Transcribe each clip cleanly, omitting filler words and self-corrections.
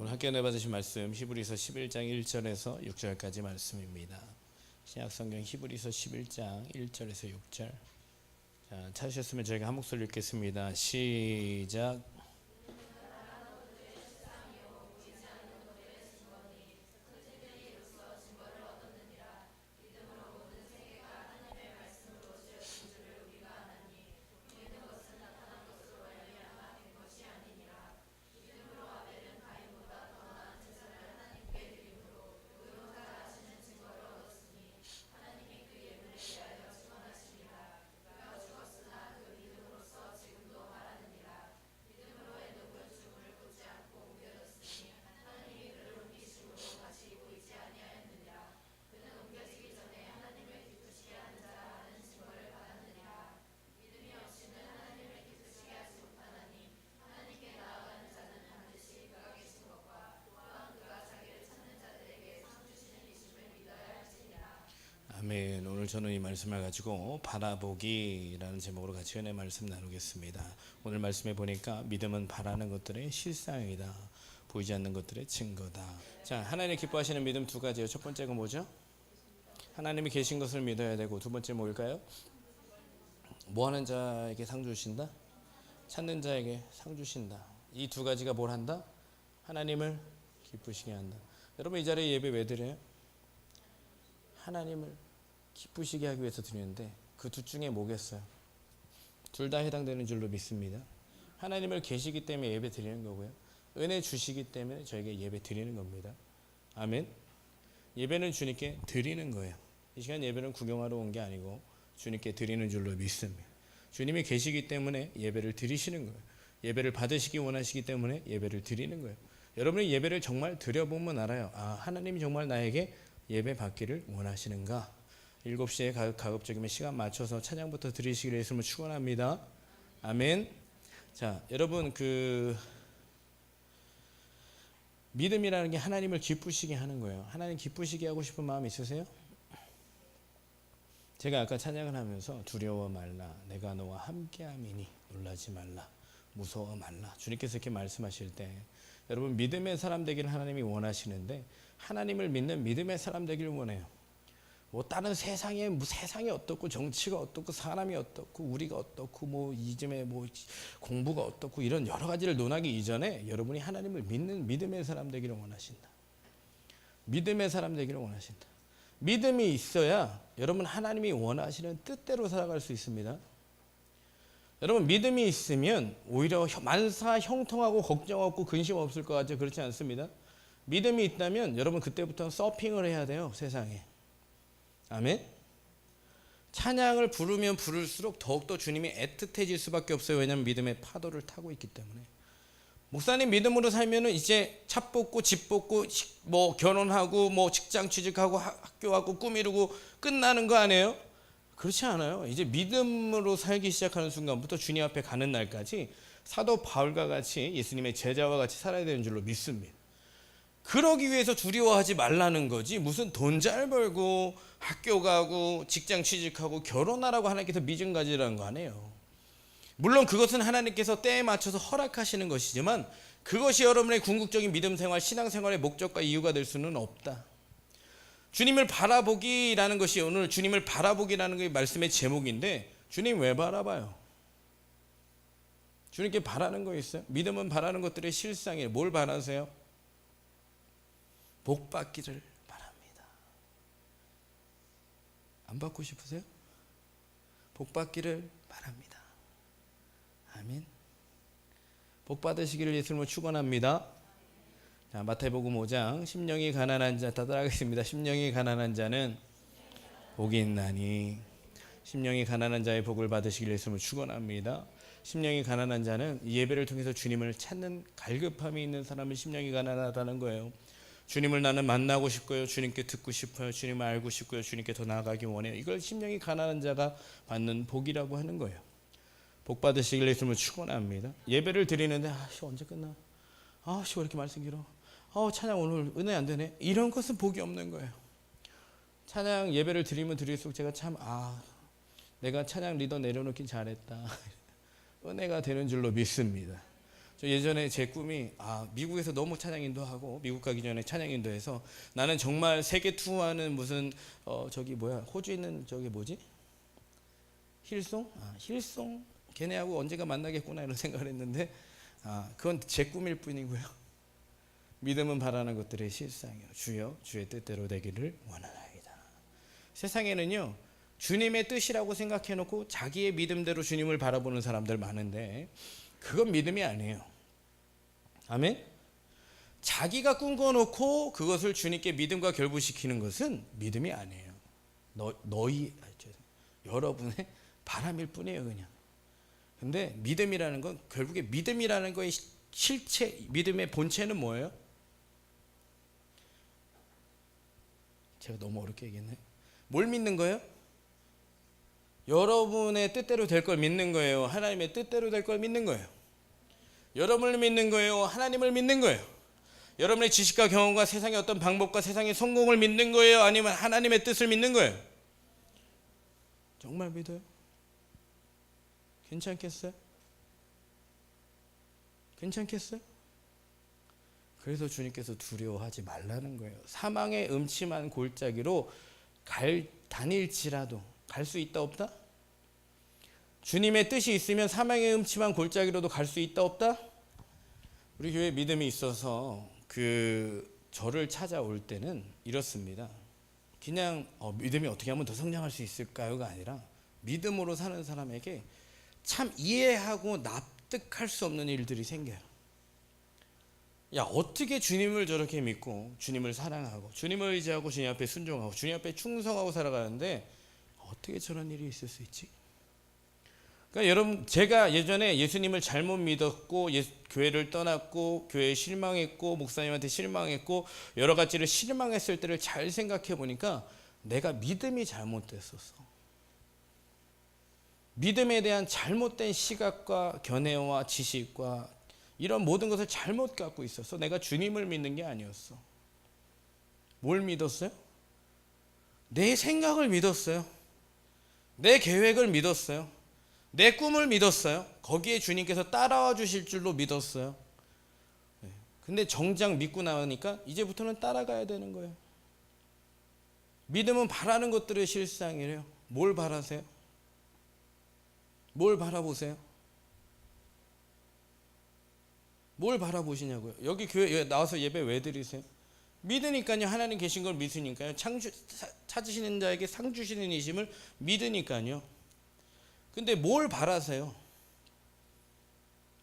오늘 학교 내받으신 말씀 히브리서 11장 1절에서 6절까지 말씀입니다. 신약성경 히브리서 11장 1절에서 6절. 자, 찾으셨으면 저희가 한 목소리 읽겠습니다. 시작. 아멘. 오늘 저는 이 말씀을 가지고 바라보기라는 제목으로 같이 은혜 말씀 나누겠습니다. 오늘 말씀에 보니까 믿음은 바라는 것들의 실상이다. 보이지 않는 것들의 증거다. 자, 하나님 기뻐하시는 믿음 두 가지요. 첫 번째가 뭐죠? 하나님이 계신 것을 믿어야 되고, 두 번째 뭘까요? 뭐 하는 자에게 상 주신다? 찾는 자에게 상 주신다. 이 두 가지가 뭘 한다? 하나님을 기쁘시게 한다. 여러분, 이 자리에 예배 왜 드려요? 하나님을 기쁘시게 하기 위해서 드리는데, 그 둘 중에 뭐겠어요? 둘 다 해당되는 줄로 믿습니다. 하나님을 계시기 때문에 예배 드리는 거고요, 은혜 주시기 때문에 저에게 예배 드리는 겁니다. 아멘. 예배는 주님께 드리는 거예요. 이 시간 예배는 구경하러 온 게 아니고 주님께 드리는 줄로 믿습니다. 주님이 계시기 때문에 예배를 드리시는 거예요. 예배를 받으시기 원하시기 때문에 예배를 드리는 거예요. 여러분이 예배를 정말 드려보면 알아요. 아, 하나님이 정말 나에게 예배 받기를 원하시는가? 7시에 가급적이면 시간 맞춰서 찬양부터 드리시기를 예수님을 축원합니다. 아멘. 자, 여러분, 믿음이라는 게 하나님을 기쁘시게 하는 거예요. 하나님 기쁘시게 하고 싶은 마음 있으세요? 제가 아까 찬양을 하면서 두려워 말라, 내가 너와 함께함이니 놀라지 말라, 무서워 말라, 주님께서 이렇게 말씀하실 때, 여러분, 믿음의 사람 되기를 하나님이 원하시는데, 하나님을 믿는 믿음의 사람 되기를 원해요. 뭐 다른 세상이 어떻고, 정치가 어떻고, 사람이 어떻고, 우리가 어떻고, 뭐 이즘에 뭐 공부가 어떻고, 이런 여러 가지를 논하기 이전에 여러분이 하나님을 믿는 믿음의 사람 되기를 원하신다. 믿음의 사람 되기를 원하신다. 믿음이 있어야 여러분 하나님이 원하시는 뜻대로 살아갈 수 있습니다. 여러분, 믿음이 있으면 오히려 만사 형통하고 걱정 없고 근심 없을 것 같죠? 그렇지 않습니다. 믿음이 있다면 여러분 그때부터는 서핑을 해야 돼요, 세상에. 아멘. 찬양을 부르면 부를수록 더욱더 주님이 애틋해질 수밖에 없어요. 왜냐하면 믿음의 파도를 타고 있기 때문에. 목사님 믿음으로 살면은 이제 차 뽑고 집 뽑고 뭐 결혼하고 뭐 직장 취직하고 학교 가고 꿈 이루고 끝나는 거 아니에요? 그렇지 않아요. 이제 믿음으로 살기 시작하는 순간부터 주님 앞에 가는 날까지 사도 바울과 같이 예수님의 제자와 같이 살아야 되는 줄로 믿습니다. 그러기 위해서 두려워하지 말라는 거지, 무슨 돈 잘 벌고 학교 가고 직장 취직하고 결혼하라고 하나님께서 미증 가지라는 거 아니에요. 물론 그것은 하나님께서 때에 맞춰서 허락하시는 것이지만 그것이 여러분의 궁극적인 믿음 생활, 신앙 생활의 목적과 이유가 될 수는 없다. 주님을 바라보기라는 것이 오늘 주님을 바라보기라는 게 말씀의 제목인데, 주님 왜 바라봐요? 주님께 바라는 거 있어요? 믿음은 바라는 것들의 실상이에요. 뭘 바라세요? 복 받기를 바랍니다. 안 받고 싶으세요? 복 받기를 바랍니다. 아멘. 복 받으시기를 예수님을 축원합니다. 자, 마태복음 5장, 심령이 가난한 자, 다 따라하겠습니다. 심령이 가난한 자는 복이 있나니. 심령이 가난한 자의 복을 받으시기를 예수님을 축원합니다. 심령이 가난한 자는 이 예배를 통해서 주님을 찾는 갈급함이 있는 사람은 심령이 가난하다는 거예요. 주님을 나는 만나고 싶고요, 주님께 듣고 싶어요, 주님을 알고 싶고요, 주님께 더 나아가기 원해요. 이걸 심령이 가난한 자가 받는 복이라고 하는 거예요. 복 받으시길 예수님을 축원합니다. 예배를 드리는데 언제 끝나? 왜 이렇게 말씀 길어? 찬양 오늘 은혜 안 되네. 이런 것은 복이 없는 거예요. 찬양 예배를 드리면 드릴수록 제가 참 내가 찬양 리더 내려놓긴 잘했다. 은혜가 되는 줄로 믿습니다. 저 예전에 제 꿈이 미국에서 너무 찬양 인도하고 미국 가기 전에 찬양 인도해서 나는 정말 세계 투어하는 무슨 저기 뭐야 호주에 있는 저기 뭐지 힐송 힐송 걔네하고 언젠가 만나겠구나 이런 생각을 했는데 그건 제 꿈일 뿐이고요. 믿음은 바라는 것들의 실상이요 주여 주의 뜻대로 되기를 원하나이다. 세상에는요 주님의 뜻이라고 생각해놓고 자기의 믿음대로 주님을 바라보는 사람들 많은데 그건 믿음이 아니에요. 아멘. 자기가 꿈꿔놓고 그것을 주님께 믿음과 결부시키는 것은 믿음이 아니에요. 여러분의 바람일 뿐이에요 그냥. 근데 믿음이라는 건 결국에 믿음이라는 거의 실체, 믿음의 본체는 뭐예요? 제가 너무 어렵게 얘기했나요? 뭘 믿는 거예요? 여러분의 뜻대로 될 걸 믿는 거예요? 하나님의 뜻대로 될 걸 믿는 거예요? 여러분을 믿는 거예요? 하나님을 믿는 거예요? 여러분의 지식과 경험과 세상의 어떤 방법과 세상의 성공을 믿는 거예요? 아니면 하나님의 뜻을 믿는 거예요? 정말 믿어요? 괜찮겠어요? 괜찮겠어요? 그래서 주님께서 두려워하지 말라는 거예요. 사망의 음침한 골짜기로 다닐지라도 갈 수 있다 없다? 주님의 뜻이 있으면 사망의 음침한 골짜기로도 갈 수 있다 없다? 우리 교회 믿음이 있어서 저를 찾아올 때는 이렇습니다. 그냥 믿음이 어떻게 하면 더 성장할 수 있을까요가 아니라 믿음으로 사는 사람에게 참 이해하고 납득할 수 없는 일들이 생겨요. 야, 어떻게 주님을 저렇게 믿고 주님을 사랑하고 주님을 의지하고 주님 앞에 순종하고 주님 앞에 충성하고 살아가는데 어떻게 저런 일이 있을 수 있지? 그러니까 여러분, 제가 예전에 예수님을 잘못 믿었고 교회를 떠났고 교회에 실망했고 목사님한테 실망했고 여러 가지를 실망했을 때를 잘 생각해 보니까 내가 믿음이 잘못됐었어. 믿음에 대한 잘못된 시각과 견해와 지식과 이런 모든 것을 잘못 갖고 있었어. 내가 주님을 믿는 게 아니었어. 뭘 믿었어요? 내 생각을 믿었어요. 내 계획을 믿었어요. 내 꿈을 믿었어요. 거기에 주님께서 따라와 주실 줄로 믿었어요. 근데 정작 믿고 나니까 이제부터는 따라가야 되는 거예요. 믿음은 바라는 것들의 실상이래요. 뭘 바라세요? 뭘 바라보세요? 뭘 바라보시냐고요? 여기 교회 나와서 예배 왜 드리세요? 믿으니까요. 하나님 계신 걸 믿으니까요. 찾으시는 자에게 상 주시는 이심을 믿으니까요. 근데 뭘 바라세요?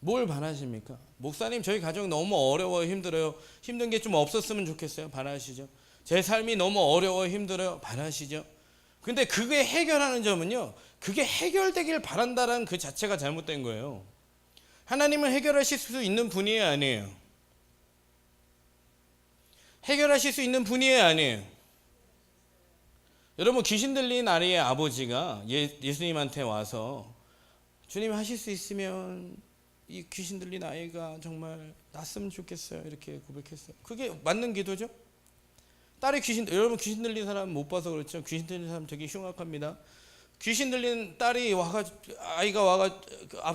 뭘 바라십니까? 목사님, 저희 가정 너무 어려워요. 힘들어요. 힘든 게 좀 없었으면 좋겠어요. 바라시죠. 제 삶이 너무 어려워요. 힘들어요. 바라시죠. 근데 그게 해결하는 점은요, 그게 해결되길 바란다는 그 자체가 잘못된 거예요. 하나님은 해결하실 수 있는 분이에요, 아니에요? 해결하실 수 있는 분이에요, 아니에요? 여러분, 귀신 들린 아이의 아버지가 예수님한테 와서 주님 하실 수 있으면 이 귀신 들린 아이가 정말 났으면 좋겠어요, 이렇게 고백했어요. 그게 맞는 기도죠? 딸이 여러분 귀신 들린 사람 못 봐서 그렇죠. 귀신 들린 사람 되게 흉악합니다. 귀신 들린 아이가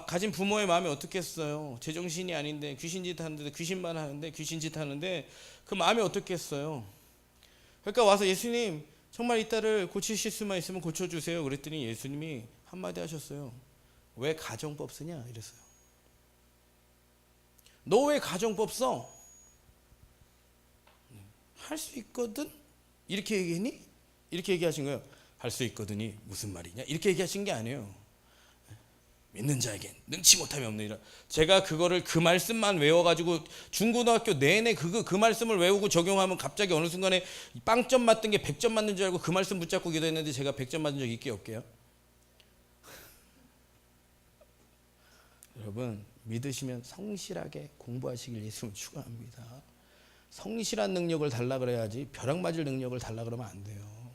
가진 부모의 마음이 어떻겠어요? 제정신이 아닌데 귀신짓 하는데 귀신만 하는데 귀신짓 하는데 그 마음이 어떻겠어요? 그러니까 와서 예수님 정말 이 딸을 고치실 수만 있으면 고쳐주세요. 그랬더니 예수님이 한마디 하셨어요. 왜 가정법 쓰냐? 이랬어요. 너 왜 가정법 써? 할 수 있거든? 이렇게 얘기했니? 이렇게 얘기하신 거예요. 할 수 있거든이 무슨 말이냐? 이렇게 얘기하신 게 아니에요. 믿는 자에겐 능치 못함이 없는 이라. 제가 그거를 그 말씀만 외워가지고 중고등학교 내내 그 말씀을 외우고 적용하면 갑자기 어느 순간에 빵점 맞던 게 100점 맞는 줄 알고 그 말씀 붙잡고 기도했는데 제가 100점 맞은 적 있게 없게요. 여러분, 믿으시면 성실하게 공부하시길 예수님 축원합니다. 성실한 능력을 달라 그래야지 벼락 맞을 능력을 달라 그러면 안 돼요.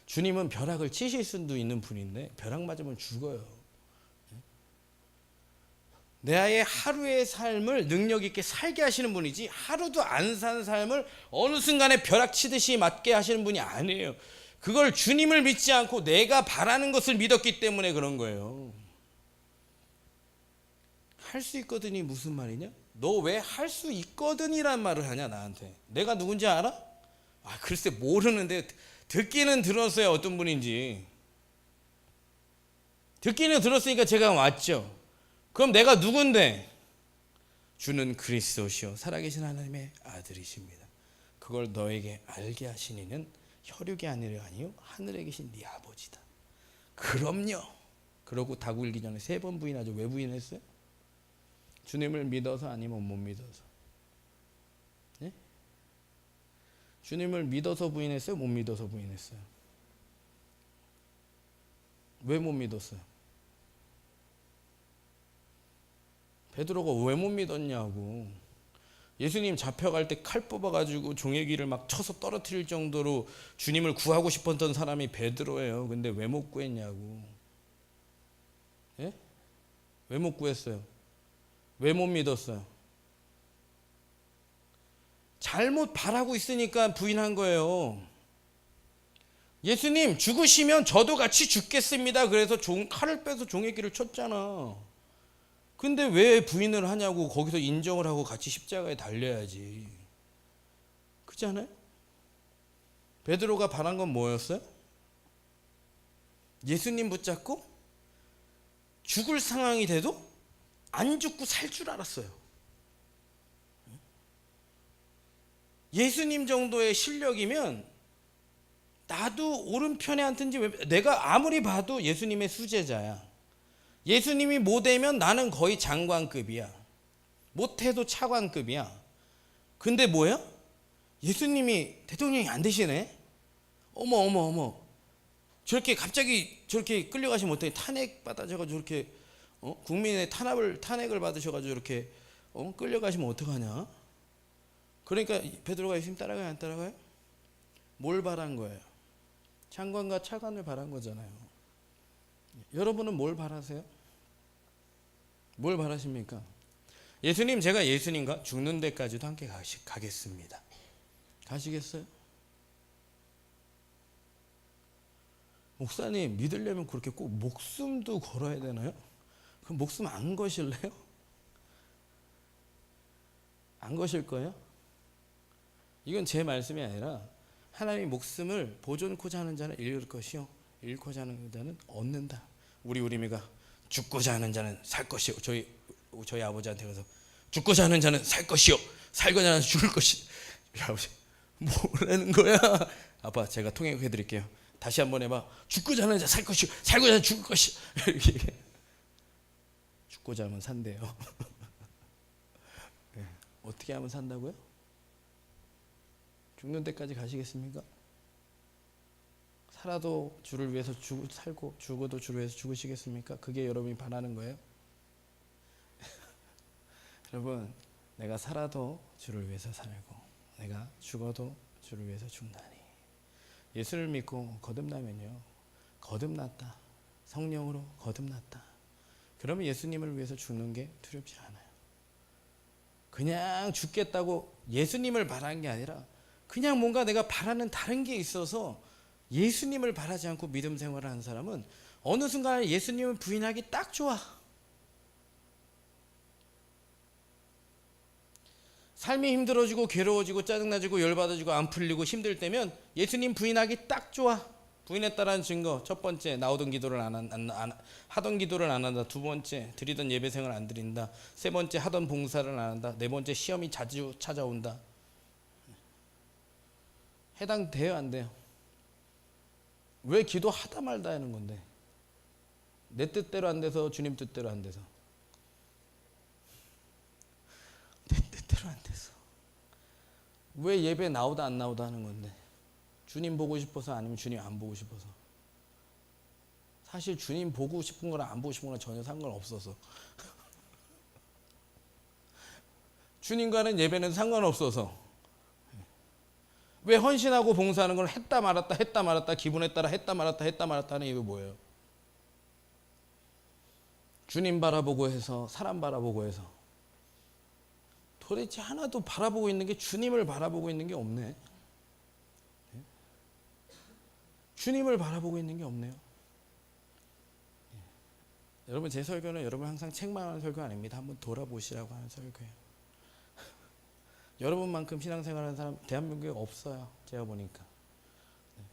주님은 벼락을 치실 수도 있는 분인데 벼락 맞으면 죽어요. 내 아이의 하루의 삶을 능력 있게 살게 하시는 분이지 하루도 안 산 삶을 어느 순간에 벼락 치듯이 맞게 하시는 분이 아니에요. 그걸 주님을 믿지 않고 내가 바라는 것을 믿었기 때문에 그런 거예요. 할 수 있거든이 무슨 말이냐? 너 왜 할 수 있거든이란 말을 하냐 나한테. 내가 누군지 알아? 아 글쎄 모르는데 듣기는 들었어요. 어떤 분인지. 듣기는 들었으니까 제가 왔죠. 그럼 내가 누군데? 주는 그리스도시요 살아계신 하나님의 아들이십니다. 그걸 너에게 알게 하신 이는 혈육이 아니요 하늘에 계신 네 아버지다. 그럼요. 그러고 다 굴기 전에 3번 부인하죠. 왜 부인했어요? 주님을 믿어서 아니면 못 믿어서? 네? 주님을 믿어서 부인했어요? 못 믿어서 부인했어요? 왜 못 믿었어요? 베드로가 왜 못 믿었냐고. 예수님 잡혀갈 때 칼 뽑아가지고 종애기를 막 쳐서 떨어뜨릴 정도로 주님을 구하고 싶었던 사람이 베드로예요. 근데 왜 못 구했냐고. 예? 왜 못 구했어요? 왜 못 믿었어요? 잘못 바라고 있으니까 부인한 거예요. 예수님 죽으시면 저도 같이 죽겠습니다. 그래서 칼을 빼서 종애기를 쳤잖아. 근데 왜 부인을 하냐고. 거기서 인정을 하고 같이 십자가에 달려야지. 그렇지 않아요? 베드로가 바란 건 뭐였어요? 예수님 붙잡고 죽을 상황이 돼도 안 죽고 살 줄 알았어요. 예수님 정도의 실력이면 나도 오른편에 앉든지 내가 아무리 봐도 예수님의 수제자야. 예수님이 못되면 나는 거의 장관급이야. 못해도 차관급이야. 근데 뭐야? 예수님이 대통령이 안 되시네? 어머. 저렇게 갑자기 저렇게 끌려가시면 어떻게 탄핵 받아져가지고 저렇게 국민의 탄핵을 받으셔가지고 이렇게 끌려가시면 어떡하냐? 그러니까 베드로가 예수님 따라가요, 안 따라가요? 뭘 바란 거예요? 장관과 차관을 바란 거잖아요. 여러분은 뭘 바라세요? 뭘 바라십니까? 예수님, 제가 예수님과 죽는 데까지도 함께 가겠습니다. 가시겠어요? 목사님, 믿으려면 그렇게 꼭 목숨도 걸어야 되나요? 그럼 목숨 안 거실래요? 안 거실 거예요? 이건 제 말씀이 아니라 하나님이 목숨을 보존코자 하는 자는 잃을 것이요 잃고자 하는 자는 얻는다. 우리 우리미가 죽고자 하는 자는 살 것이요. 저희 아버지한테 가서 죽고자 하는 자는 살 것이요 살고자 하는 자는 죽을 것이. 우리 아버지 뭐라는 거야? 아빠 제가 통역해 드릴게요. 다시 한번 해봐. 죽고자 하는 자 살 것이요 살고자 하는 자 죽을 것이. 죽고자 하면 산대요. 네. 어떻게 하면 산다고요? 죽는 데까지 가시겠습니까? 살아도 주를 위해서 살고 죽어도 주를 위해서 죽으시겠습니까? 그게 여러분이 바라는 거예요? 여러분, 내가 살아도 주를 위해서 살고 내가 죽어도 주를 위해서 죽나니. 예수를 믿고 거듭나면요, 거듭났다, 성령으로 거듭났다. 그러면 예수님을 위해서 죽는 게 두렵지 않아요. 그냥 죽겠다고 예수님을 바라는 게 아니라 그냥 뭔가 내가 바라는 다른 게 있어서 예수님을 바라지 않고 믿음 생활을 하는 사람은 어느 순간에 예수님을 부인하기 딱 좋아. 삶이 힘들어지고 괴로워지고 짜증나지고 열받아지고 안 풀리고 힘들 때면 예수님 부인하기 딱 좋아. 부인했다라는 증거. 첫 번째, 하던 기도를 안 한다. 두 번째, 드리던 예배생을 안 드린다. 세 번째, 하던 봉사를 안 한다. 네 번째, 시험이 자주 찾아온다. 해당돼요, 안 돼요? 왜 기도하다 말다 하는 건데? 내 뜻대로 안 돼서 주님 뜻대로 안 돼서. 내 뜻대로 안 돼서. 왜 예배 나오다 안 나오다 하는 건데? 주님 보고 싶어서 아니면 주님 안 보고 싶어서? 사실 주님 보고 싶은 거랑 안 보고 싶은 거랑 전혀 상관없어서. 주님과는 예배는 상관없어서. 왜 헌신하고 봉사하는 걸 했다 말았다 기분에 따라 했다 말았다 하는 이유가 뭐예요? 주님 바라보고 해서 사람 바라보고 해서 도대체 하나도 바라보고 있는 게 주님을 바라보고 있는 게 없네. 주님을 바라보고 있는 게 없네요. 여러분 제 설교는 여러분 항상 책만 하는 설교 아닙니다. 한번 돌아보시라고 하는 설교예요. 여러분만큼 신앙생활하는 사람 대한민국에 없어요. 제가 보니까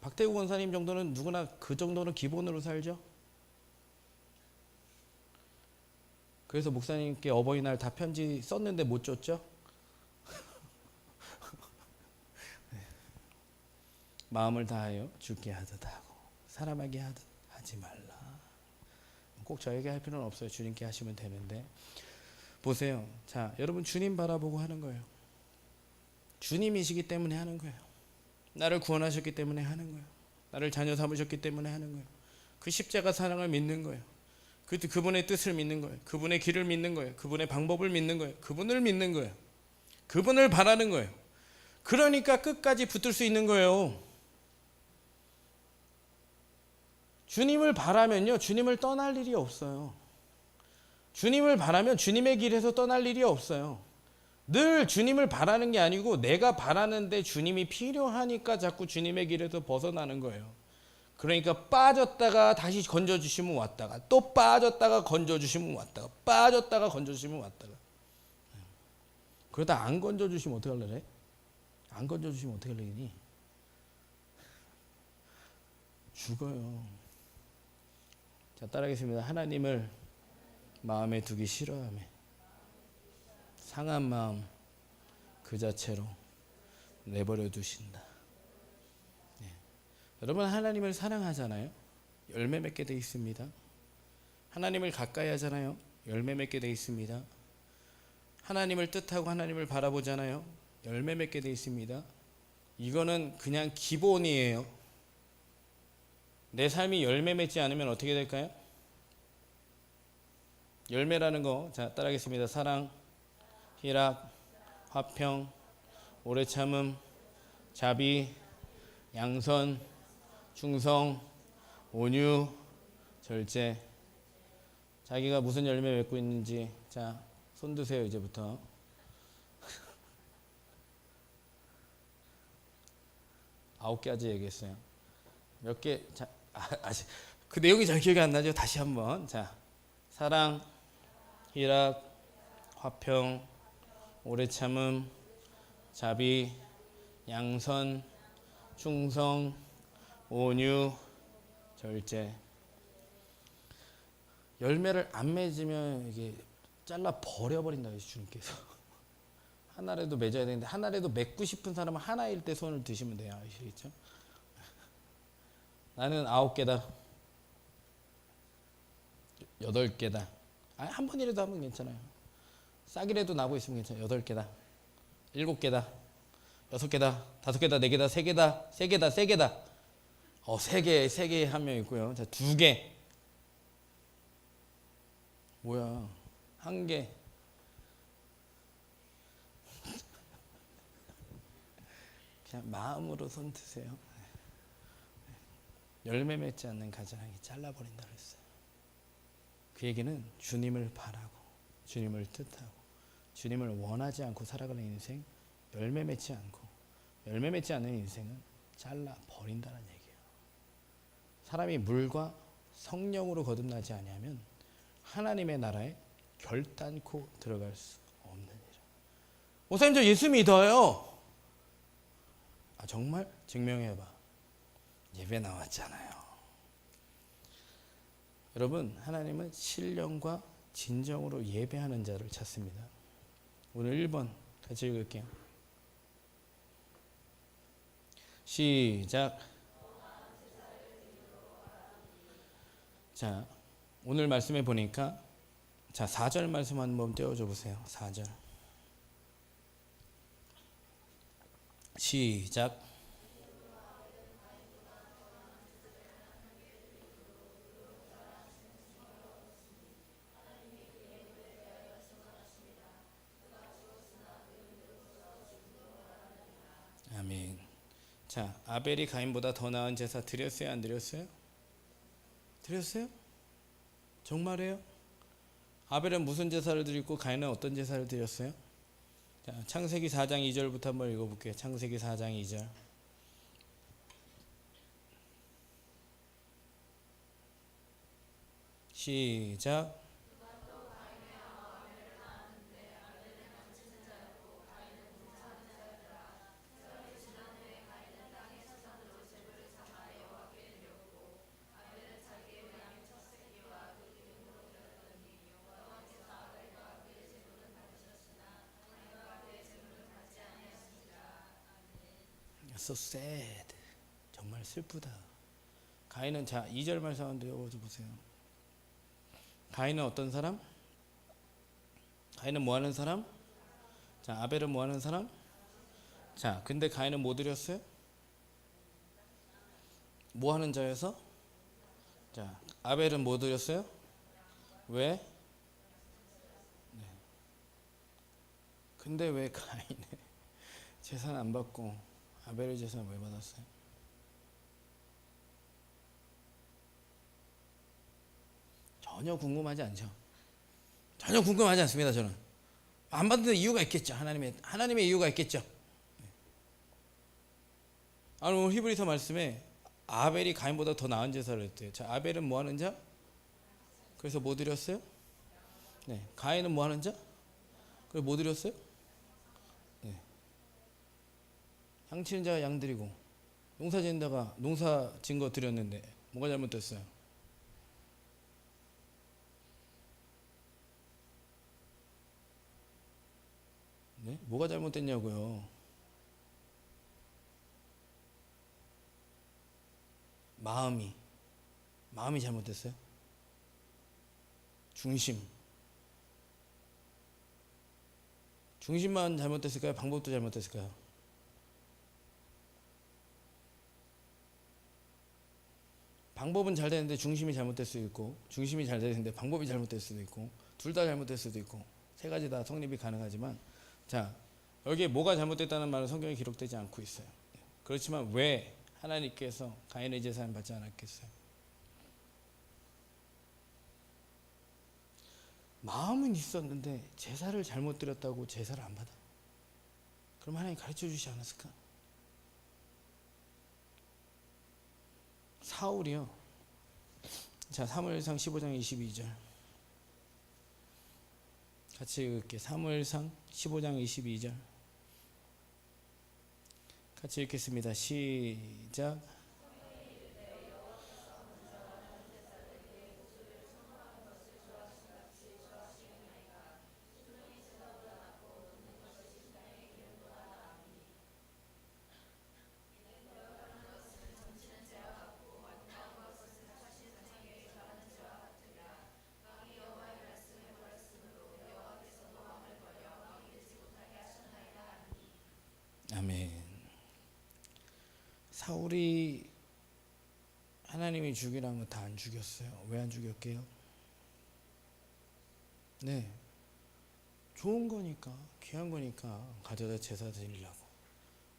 박대구 권사님 정도는 누구나 그 정도는 기본으로 살죠. 그래서 목사님께 어버이날 다 편지 썼는데 못 줬죠. 마음을 다하여 주께 하듯 하고 사람에게 하듯 하지 말라. 꼭 저에게 할 필요는 없어요. 주님께 하시면 되는데 보세요. 자, 여러분 주님 바라보고 하는 거예요. 주님이시기 때문에 하는 거예요. 나를 구원하셨기 때문에 하는 거예요. 나를 자녀 삼으셨기 때문에 하는 거예요. 그 십자가 사랑을 믿는 거예요. 그분의 뜻을 믿는 거예요. 그분의 길을 믿는 거예요. 그분의 방법을 믿는 거예요. 그분을 믿는 거예요. 그분을 바라는 거예요. 그러니까 끝까지 붙들 수 있는 거예요. 주님을 바라면요, 주님을 떠날 일이 없어요. 주님을 바라면 주님의 길에서 떠날 일이 없어요. 늘 주님을 바라는 게 아니고 내가 바라는데 주님이 필요하니까 자꾸 주님의 길에서 벗어나는 거예요. 그러니까 빠졌다가 다시 건져주시면 왔다가 또 빠졌다가 건져주시면 왔다가 빠졌다가 건져주시면 왔다가 그러다 안 건져주시면 어떻게 하려래? 안 건져주시면 어떻게 하려니? 죽어요. 자, 따라하겠습니다. 하나님을 마음에 두기 싫어하며 상한 마음 그 자체로 내버려 두신다. 네. 여러분 하나님을 사랑하잖아요. 열매 맺게 돼 있습니다. 하나님을 가까이 하잖아요. 열매 맺게 돼 있습니다. 하나님을 뜻하고 하나님을 바라보잖아요. 열매 맺게 돼 있습니다. 이거는 그냥 기본이에요. 내 삶이 열매 맺지 않으면 어떻게 될까요? 열매라는 거, 자 따라하겠습니다. 사랑, 희락, 화평, 오래 참음, 자비, 양선, 충성, 온유, 절제. 자기가 무슨 열매 맺고 있는지 자 손 드세요. 이제부터. 아홉 개까지 얘기했어요. 몇 개? 자, 아직 그 내용이 잘 기억이 안 나죠? 다시 한번. 자, 사랑, 희락, 화평, 오래 참음, 자비, 양선, 충성, 온유, 절제. 열매를 안 맺으면 이게 잘라 버려버린다 해서 주님께서. 하나라도 맺어야 되는데 하나라도 맺고 싶은 사람은 하나일 때 손을 드시면 돼요. 아시겠죠? 나는 9개다. 8개다. 아니, 한 번이라도 하면 괜찮아요. 싹이라도 나고 있으면 괜찮아요. 8개다. 7개다. 6개다. 5개다. 4개다. 3개다. 3개다. 3개다. 3개 한 명 있고요. 자, 2개. 뭐야? 1개. 그냥 마음으로 손 드세요. 열매 맺지 않는 가장이 잘라버린다 그랬어요. 그 얘기는 주님을 바라고 주님을 뜻하고 주님을 원하지 않고 살아가는 인생, 열매 맺지 않고 열매 맺지 않는 인생은 잘라버린다는 얘기예요. 사람이 물과 성령으로 거듭나지 아니하면 하나님의 나라에 결단코 들어갈 수 없는 일이라. 목사님 저 예수 믿어요. 아 정말? 증명해봐. 예배 나왔잖아요. 여러분 하나님은 신령과 진정으로 예배하는 자를 찾습니다. 오늘 1번 같이 읽을게요. 시작. 자 오늘 말씀에 보니까 자 4절 말씀 한번 떼어줘 보세요. 4절 시작. 아멘. 자, 아벨이 가인보다 더 나은 제사 드렸어요? 안 드렸어요? 드렸어요? 정말이에요? 아벨은 무슨 제사를 드리고 가인은 어떤 제사를 드렸어요? 자, 창세기 4장 2절부터 한번 읽어볼게요. 창세기 4장 2절 시작. So sad. 정말 슬프다. 가인은 자 2절 말씀 한번 읽어보세요. 가인은 어떤 사람? 가인은 뭐하는 사람? 자 아벨은 뭐하는 사람? 자 근데 가인은 뭐 드렸어요? 뭐하는 자여서? 자 아벨은 뭐 드렸어요? 왜? 네. 근데 왜 가인은 재산 안 받고 아벨의 재산 왜 받았어요? 전혀 궁금하지 않죠. 전혀 궁금하지 않습니다. 저는 안 받는 이유가 있겠죠. 하나님의 이유가 있겠죠. 오늘 히브리서 말씀에 아벨이 가인보다 더 나은 제사를 했대요. 자, 아벨은 뭐 하는 자? 그래서 뭐 드렸어요? 네. 가인은 뭐 하는 자? 그래서 뭐 드렸어요? 네. 양치는 자가 양 드리고 농사 지는 자가 농사 진 거 드렸는데 뭐가 잘못됐어요? 네? 뭐가 잘못됐냐고요? 마음이 잘못됐어요? 중심만 잘못됐을까요? 방법도 잘못됐을까요? 방법은 잘 되는데 중심이 잘못될 수도 있고, 중심이 잘 되는데 방법이 잘못될 수도 있고, 둘 다 잘못될 수도 있고, 세 가지 다 성립이 가능하지만, 자 여기에 뭐가 잘못됐다는 말은 성경에 기록되지 않고 있어요. 그렇지만 왜 하나님께서 가인의 제사는 받지 않았겠어요? 마음은 있었는데 제사를 잘못 드렸다고 제사를 안 받아? 그럼 하나님 가르쳐 주시지 않았을까? 사울이요. 자, 사무엘상 15장 22절 같이 읽을게. 사무엘상 15장 22절 같이 읽겠습니다. 시작. 아멘. 사울이 하나님이 죽이라는 거 다 안 죽였어요. 왜 안 죽였게요? 네, 좋은 거니까, 귀한 거니까 가져다 제사 드리려고.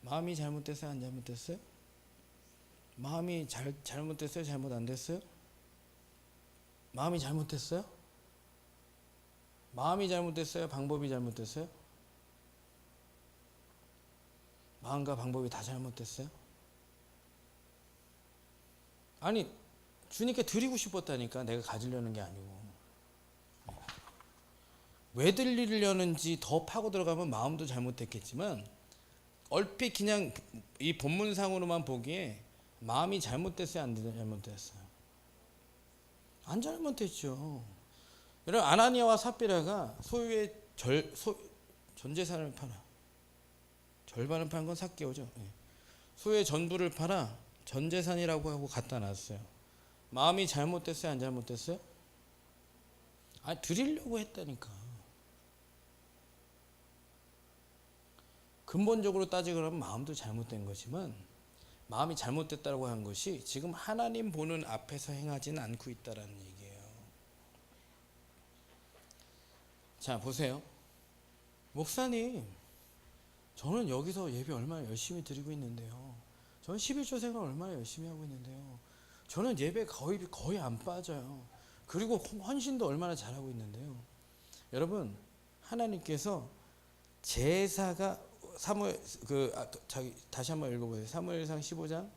마음이 잘못됐어요? 안 잘못됐어요? 마음이 잘못됐어요? 잘못 안 됐어요? 마음이 잘못됐어요? 마음이 잘못됐어요? 방법이 잘못됐어요? 마음과 방법이 다 잘못됐어요? 아니 주님께 드리고 싶었다니까. 내가 가지려는 게 아니고. 왜 드리려는지 더 파고 들어가면 마음도 잘못됐겠지만 얼핏 그냥 이 본문상으로만 보기에 마음이 잘못됐어요? 안 잘못됐어요? 안 잘못됐죠. 여러분 아나니아와 삽비라가 소유의 전 재산을 팔아. 절반을 판 건 삭개오죠. 소유의 전부를 팔아 전 재산이라고 하고 갖다 놨어요. 마음이 잘못됐어요? 안 잘못됐어요? 드리려고 했다니까. 근본적으로 따지고 그러면 마음도 잘못된 거지만 마음이 잘못됐다고 한 것이 지금 하나님 보는 앞에서 행하지는 않고 있다라는 얘기예요. 자 보세요. 목사님, 저는 여기서 예배 얼마나 열심히 드리고 있는데요. 저는 11조 생활 얼마나 열심히 하고 있는데요. 저는 예배 거의 안 빠져요. 그리고 헌신도 얼마나 잘하고 있는데요. 여러분, 하나님께서 제사가 다시 한번 읽어보세요. 사무엘상 15장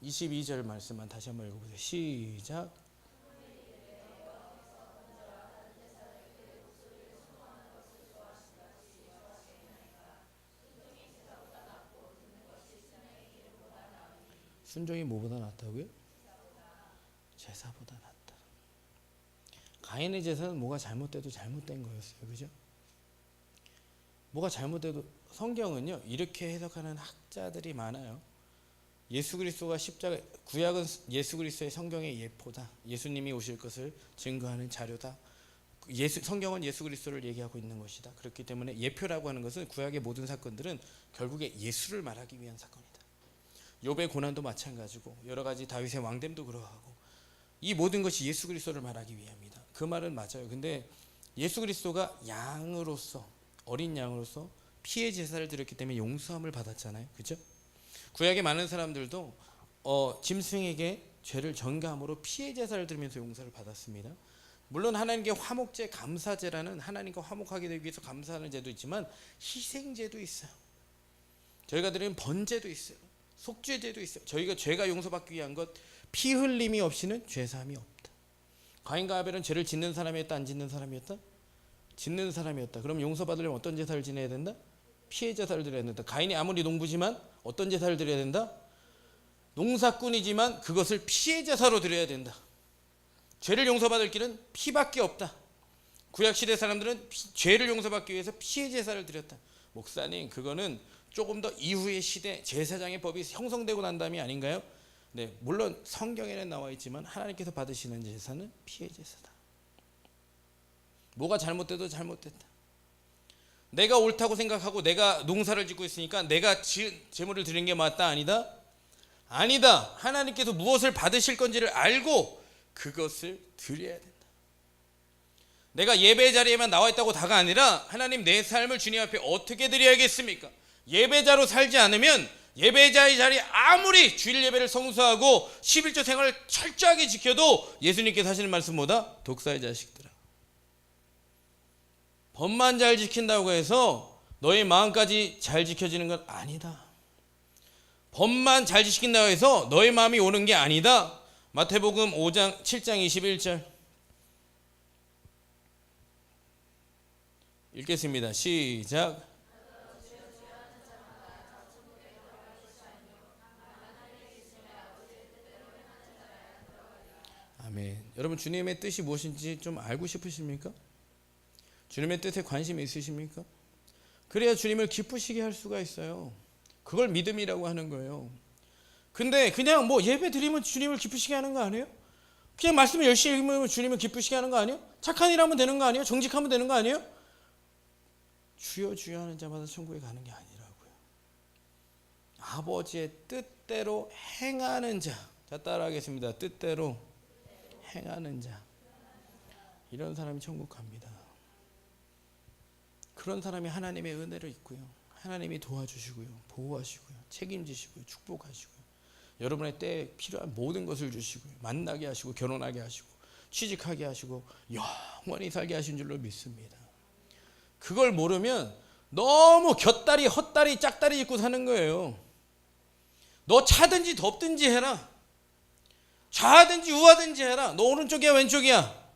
22절 말씀만 다시 한번 읽어보세요. 시작. 순종이 뭐보다 낫다고요? 제사보다 낫다. 가인의 제사는 뭐가 잘못돼도 잘못된 거였어요. 그죠? 뭐가 잘못돼도 성경은요 이렇게 해석하는 학자들이 많아요. 예수 그리스도가 십자가, 구약은 예수 그리스도의 성경의 예포다. 예수님이 오실 것을 증거하는 자료다. 성경은 예수 그리스도를 얘기하고 있는 것이다. 그렇기 때문에 예표라고 하는 것은 구약의 모든 사건들은 결국에 예수를 말하기 위한 사건이다. 욥의 고난도 마찬가지고 여러 가지 다윗의 왕됨도 그러하고 이 모든 것이 예수 그리스도를 말하기 위함이다. 그 말은 맞아요. 근데 예수 그리스도가 양으로서, 어린 양으로서 피의 제사를 드렸기 때문에 용서함을 받았잖아요. 그죠? 구약의 많은 사람들도 짐승에게 죄를 전가함으로 피의 제사를 드리면서 용서를 받았습니다. 물론 하나님께 화목제, 감사제라는 하나님과 화목하게 되기 위해서 감사하는 제도 있지만 희생제도 있어요. 저희가 드리는 번제도 있어요. 속죄제도 있어요. 저희가 죄가 용서받기 위한 것, 피 흘림이 없이는 죄사함이 없다. 가인과 아벨은 죄를 짓는 사람이었다, 안 짓는 사람이었다? 짓는 사람이었다. 그럼 용서받으려면 어떤 제사를 지내야 된다? 피의 제사를 드려야 된다. 가인이 아무리 농부지만 어떤 제사를 드려야 된다? 농사꾼이지만 그것을 피의 제사로 드려야 된다. 죄를 용서받을 길은 피밖에 없다. 구약시대 사람들은 죄를 용서받기 위해서 피의 제사를 드렸다. 목사님, 그거는 조금 더 이후의 시대 제사장의 법이 형성되고 난 다음이 아닌가요? 네, 물론 성경에는 나와 있지만 하나님께서 받으시는 제사는 피의 제사다. 뭐가 잘못돼도 잘못됐다. 내가 옳다고 생각하고 내가 농사를 짓고 있으니까 내가 지은 제물을 드리는 게 맞다, 아니다? 아니다. 하나님께서 무엇을 받으실 건지를 알고 그것을 드려야 된다. 내가 예배 자리에만 나와 있다고 다가 아니라 하나님, 내 삶을 주님 앞에 어떻게 드려야겠습니까? 예배자로 살지 않으면 예배자의 자리에 아무리 주일 예배를 성수하고 11조 생활을 철저하게 지켜도 예수님께서 하시는 말씀 뭐다? 독사의 자식들아, 법만 잘 지킨다고 해서 너의 마음까지 잘 지켜지는 건 아니다. 법만 잘 지킨다고 해서 너의 마음이 오는 게 아니다. 마태복음 5장 7장 21절 읽겠습니다. 시작. 아멘. 여러분, 주님의 뜻이 무엇인지 좀 알고 싶으십니까? 주님의 뜻에 관심이 있으십니까? 그래야 주님을 기쁘시게 할 수가 있어요. 그걸 믿음이라고 하는 거예요. 근데 그냥 뭐 예배 드리면 주님을 기쁘시게 하는 거 아니에요? 그냥 말씀을 열심히 읽으면 주님을 기쁘시게 하는 거 아니에요? 착한 일 하면 되는 거 아니에요? 정직하면 되는 거 아니에요? 주여 주여 하는 자마다 천국에 가는 게 아니라고요. 아버지의 뜻대로 행하는 자. 자, 따라하겠습니다. 뜻대로 행하는 자. 이런 사람이 천국 갑니다. 그런 사람이 하나님의 은혜를 입고요, 하나님이 도와주시고요, 보호하시고요, 책임지시고요, 축복하시고요, 여러분의 때에 필요한 모든 것을 주시고요, 만나게 하시고 결혼하게 하시고 취직하게 하시고 영원히 살게 하신 줄로 믿습니다. 그걸 모르면 너무 곁다리 헛다리 짝다리 짚고 사는 거예요. 너 차든지 덥든지 해라, 좌하든지 우하든지 해라. 너 오른쪽이야 왼쪽이야?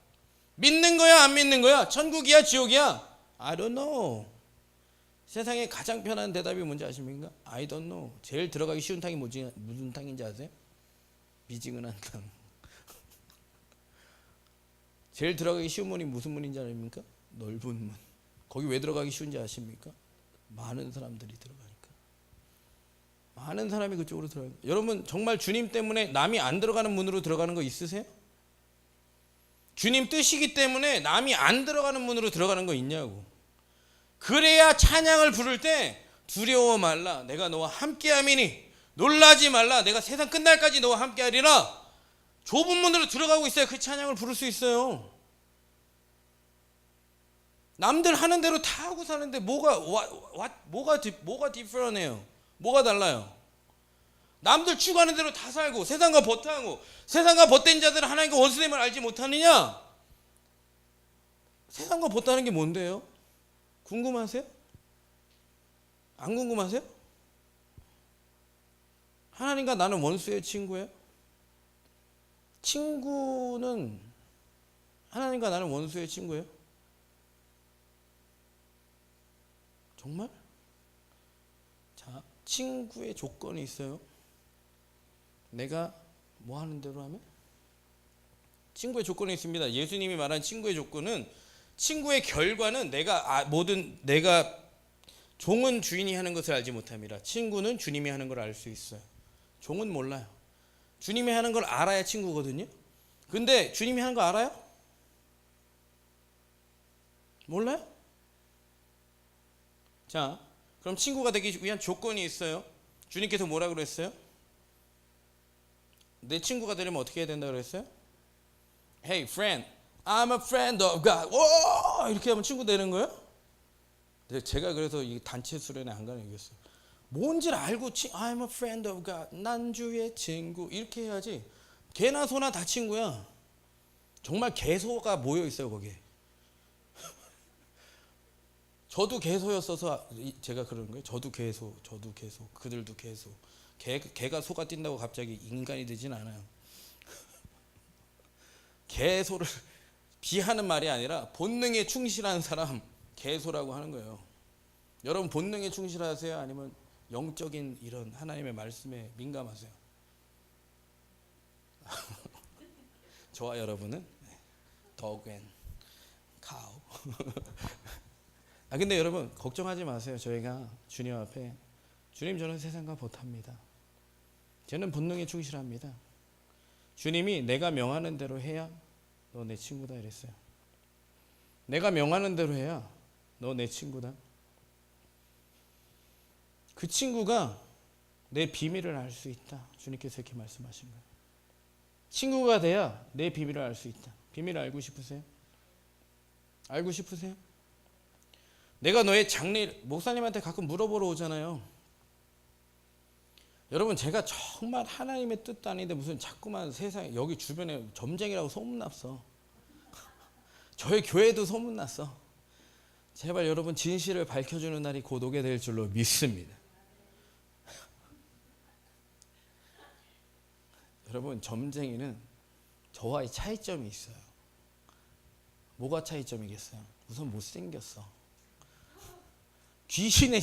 믿는 거야 안 믿는 거야? 천국이야 지옥이야? I don't know. 세상에 가장 편한 대답이 뭔지 아십니까? I don't know. 제일 들어가기 쉬운 탕이 무슨 탕인지 아세요? 미지근한 탕. 제일 들어가기 쉬운 문이 무슨 문인지 아십니까? 넓은 문. 거기 왜 들어가기 쉬운지 아십니까? 많은 사람들이 들어가니까. 많은 사람이 그쪽으로 들어가요. 여러분, 정말 주님 때문에 남이 안 들어가는 문으로 들어가는 거 있으세요? 주님 뜻이기 때문에 남이 안 들어가는 문으로 들어가는 거 있냐고. 그래야 찬양을 부를 때 두려워 말라, 내가 너와 함께함이니 놀라지 말라, 내가 세상 끝날까지 너와 함께하리라. 좁은 문으로 들어가고 있어야 그 찬양을 부를 수 있어요. 남들 하는 대로 다 하고 사는데 뭐가 디퍼런해요? 뭐가 달라요? 남들 추구하는 대로 다 살고 세상과 버타하고, 세상과 벗된 자들은 하나님과 원수됨을 알지 못하느냐? 세상과 벗다는 게 뭔데요? 궁금하세요? 안 궁금하세요? 하나님과 나는 원수의 친구예요? 친구는 하나님과 나는 원수의 친구예요? 정말? 자, 친구의 조건이 있어요. 내가 뭐 하는 대로 하면? 친구의 조건이 있습니다. 예수님이 말한 친구의 조건은, 친구의 결과는 내가 종은 주인이 하는 것을 알지 못함이라. 친구는 주님이 하는 걸 알 수 있어요. 종은 몰라요. 주님이 하는 걸 알아야 친구거든요. 근데 주님이 하는 거 알아요? 몰라요? 자, 그럼 친구가 되기 위한 조건이 있어요. 주님께서 뭐라고 그랬어요? 내 친구가 되려면 어떻게 해야 된다고 그랬어요? Hey friend, I'm a friend of God. 오! 이렇게 하면 친구 되는 거예요? 제가 그래서 이 단체 수련회 안 가는 이유였어요. 뭔지를 알고 I'm a friend of God. 난 주의 친구. 이렇게 해야지. 개나 소나 다 친구야. 정말 개소가 모여 있어요 거기에. 저도 개소였어서 제가 그러는 거예요. 저도 개소, 그들도 개소. 개가 소가 뛴다고 갑자기 인간이 되진 않아요. 개소를 비하는 말이 아니라 본능에 충실한 사람 개소라고 하는 거예요. 여러분 본능에 충실하세요? 아니면 영적인 이런 하나님의 말씀에 민감하세요? 저와 여러분은 dog and cow. 근데 여러분 걱정하지 마세요. 저희가 주님 앞에, 주님 저는 세상과 못합니다. 저는 본능에 충실합니다. 주님이 내가 명하는 대로 해야 너 내 친구다 이랬어요. 내가 명하는 대로 해야 너 내 친구다. 그 친구가 내 비밀을 알 수 있다. 주님께서 이렇게 말씀하신 거예요. 친구가 돼야 내 비밀을 알 수 있다. 비밀을 알고 싶으세요? 알고 싶으세요? 내가 너의 장래일, 목사님한테 가끔 물어보러 오잖아요. 여러분 제가 정말 하나님의 뜻도 아닌데 무슨 자꾸만 세상에 여기 주변에 점쟁이라고 소문났어. 저희 교회도 소문났어. 제발 여러분 진실을 밝혀주는 날이 곧 오게 될 줄로 믿습니다. 여러분 점쟁이는 저와의 차이점이 있어요. 뭐가 차이점이겠어요? 우선 못생겼어. 귀신의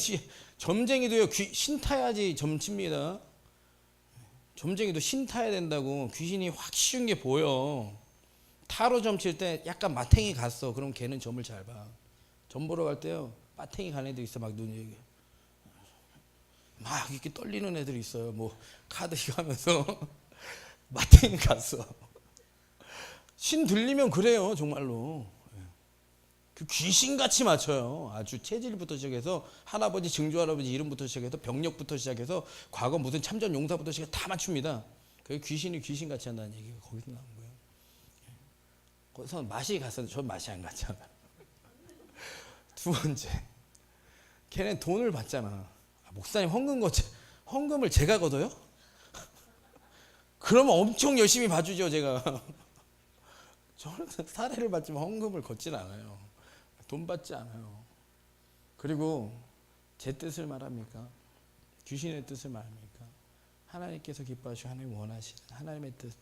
점쟁이도요 신 타야지 점칩니다. 점쟁이도 신 타야 된다고. 귀신이 확 씌운 게 보여. 타로 점 칠 때 약간 마탱이 갔어. 그럼 걔는 점을 잘 봐. 점 보러 갈 때요 마탱이 간 애들 있어. 막 눈이 막 이렇게 떨리는 애들이 있어요. 뭐 카드 이거 하면서 마탱이 갔어. 신 들리면 그래요 정말로. 그 귀신같이 맞춰요. 아주 체질부터 시작해서 할아버지 증조할아버지 이름부터 시작해서 병력부터 시작해서 과거 무슨 참전 용사부터 시작해서 다 맞춥니다. 그게 귀신이 귀신같이 한다는 얘기가 거기서 나온 거예요. 거기서 맛이 갔었는데 전 맛이 안 갔잖아. 두 번째, 걔는 돈을 받잖아. 목사님 헌금을 제가 걷어요? 그러면 엄청 열심히 봐주죠 제가. 저는 사례를 받지만 헌금을 걷진 않아요. 돈 받지 않아요. 그리고 제 뜻을 말합니까? 귀신의 뜻을 말합니까? 하나님께서 기뻐하시고 하나님 원하시는 하나님의 뜻,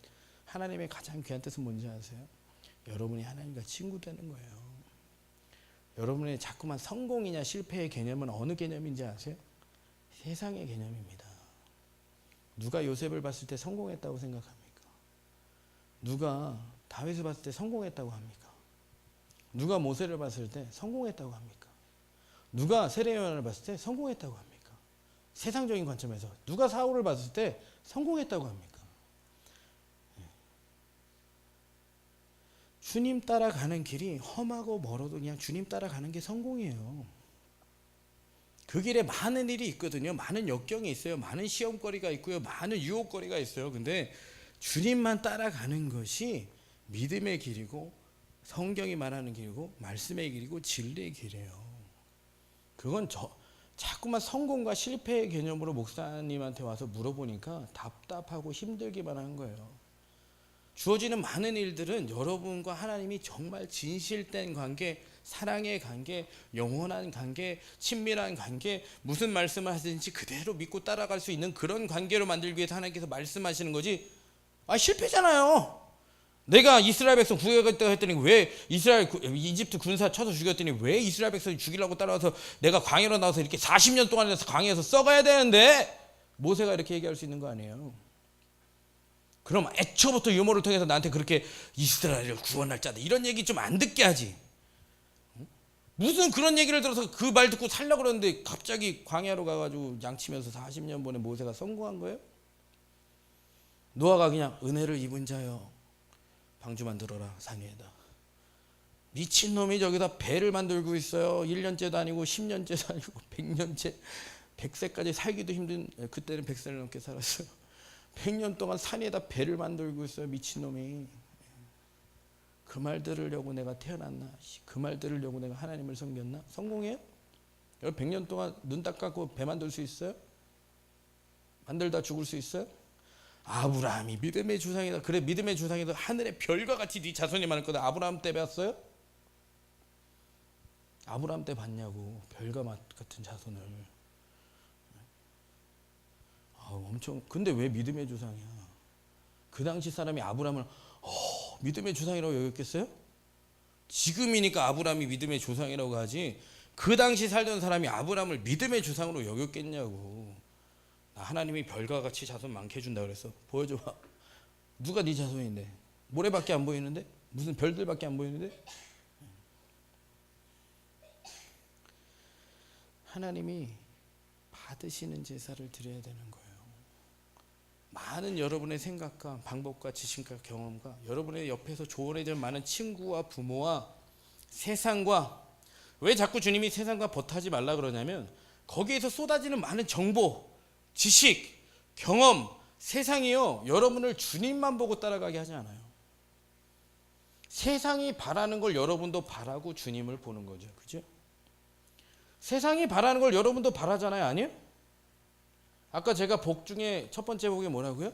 하나님의 가장 귀한 뜻은 뭔지 아세요? 여러분이 하나님과 친구 되는 거예요. 여러분의 자꾸만 성공이냐 실패의 개념은 어느 개념인지 아세요? 세상의 개념입니다. 누가 요셉을 봤을 때 성공했다고 생각합니까? 누가 다윗을 봤을 때 성공했다고 합니까? 누가 모세를 봤을 때 성공했다고 합니까? 누가 세례요한을 봤을 때 성공했다고 합니까? 세상적인 관점에서 누가 사울을 봤을 때 성공했다고 합니까? 주님 따라가는 길이 험하고 멀어도 그냥 주님 따라가는 게 성공이에요. 그 길에 많은 일이 있거든요. 많은 역경이 있어요. 많은 시험거리가 있고요. 많은 유혹거리가 있어요. 근데 주님만 따라가는 것이 믿음의 길이고 성경이 말하는 길이고 말씀의 길이고 진리의 길이에요. 그건 자꾸만 성공과 실패의 개념으로 목사님한테 와서 물어보니까 답답하고 힘들기만 한 거예요. 주어지는 많은 일들은 여러분과 하나님이 정말 진실된 관계, 사랑의 관계, 영원한 관계, 친밀한 관계, 무슨 말씀을 하든지 그대로 믿고 따라갈 수 있는 그런 관계로 만들기 위해서 하나님께서 말씀하시는 거지. 실패잖아요. 내가 이스라엘 백성 구해야겠다고 했더니 왜 이집트 군사 쳐서 죽였더니 왜 이스라엘 백성 죽이려고 따라와서 내가 광야로 나와서 이렇게 40년 동안 광야에서 썩어야 되는데 모세가 이렇게 얘기할 수 있는 거 아니에요. 그럼 애초부터 유머를 통해서 나한테 그렇게 이스라엘을 구원할 자다 이런 얘기 좀 안 듣게 하지. 무슨 그런 얘기를 들어서 그 말 듣고 살려고 그러는데 갑자기 광야로 가가지고 양치면서 40년 번에 모세가 성공한 거예요? 노아가 그냥 은혜를 입은 자여 방주 만들어라 산 위에다. 미친놈이 저기다 배를 만들고 있어요. 1년째도 아니고 10년째도 아니고 100년째 100세까지 살기도 힘든, 그때는 100세를 넘게 살았어요. 100년 동안 산 위에다 배를 만들고 있어요. 미친놈이. 그 말 들으려고 내가 태어났나? 그 말 들으려고 내가 하나님을 섬겼나? 성공해요? 여러분 100년 동안 눈 딱 감고 배 만들 수 있어요? 만들다 죽을 수 있어요? 아브라함이 믿음의 조상이다. 그래 믿음의 조상이다. 하늘의 별과 같이 네 자손이 많을 거다. 아브라함 때 봤어요? 아브라함 때 봤냐고. 별과 같은 자손을. 엄청. 근데 왜 믿음의 조상이야? 그 당시 사람이 아브라함을 믿음의 조상이라고 여겼겠어요? 지금이니까 아브라함이 믿음의 조상이라고 하지 그 당시 살던 사람이 아브라함을 믿음의 조상으로 여겼겠냐고. 하나님이 별과 같이 자손 많게 해준다 그랬어. 보여줘봐. 누가 네 자손인데? 모래밖에 안 보이는데? 무슨 별들밖에 안 보이는데? 하나님이 받으시는 제사를 드려야 되는 거예요. 많은 여러분의 생각과 방법과 지식과 경험과 여러분의 옆에서 조언해주는 많은 친구와 부모와 세상과, 왜 자꾸 주님이 세상과 벗하지 말라 그러냐면 거기에서 쏟아지는 많은 정보, 지식, 경험, 세상이요 여러분을 주님만 보고 따라가게 하지 않아요. 세상이 바라는 걸 여러분도 바라고 주님을 보는 거죠. 그죠? 세상이 바라는 걸 여러분도 바라잖아요. 아니에요? 아까 제가 복 중에 첫 번째 복이 뭐라고요?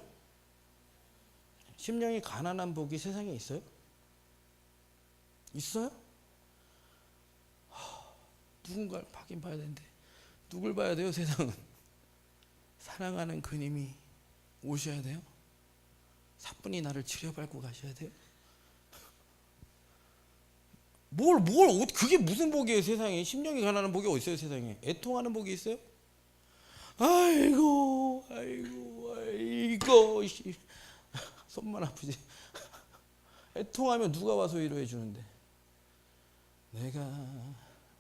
심령이 가난한 복이 세상에 있어요? 있어요? 누군가를 봐긴 봐야 되는데 누굴 봐야 돼요? 세상은 사랑하는 그님이 오셔야 돼요? 사뿐히 나를 치려밟고 가셔야 돼요? 그게 무슨 복이에요? 세상에 심령이 가난한 복이 어디 있어요? 세상에 애통하는 복이 있어요? 아이고 손만 아프지. 애통하면 누가 와서 위로해 주는데? 내가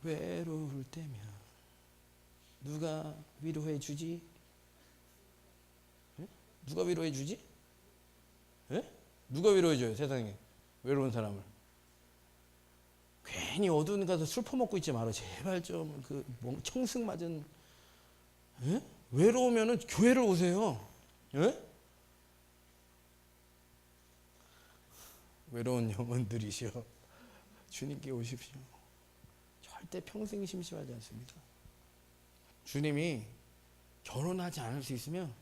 외로울 때면 누가 위로해 주지? 에? 누가 위로해 주지? 에? 누가 위로해 줘요? 세상에 외로운 사람을. 괜히 어두운 가서 술 퍼먹고 있지 마라. 제발 좀 그 청승 맞은. 에? 외로우면은 교회를 오세요. 에? 외로운 영혼들이시여 주님께 오십시오. 절대 평생 심심하지 않습니다. 주님이 결혼하지 않을 수 있으면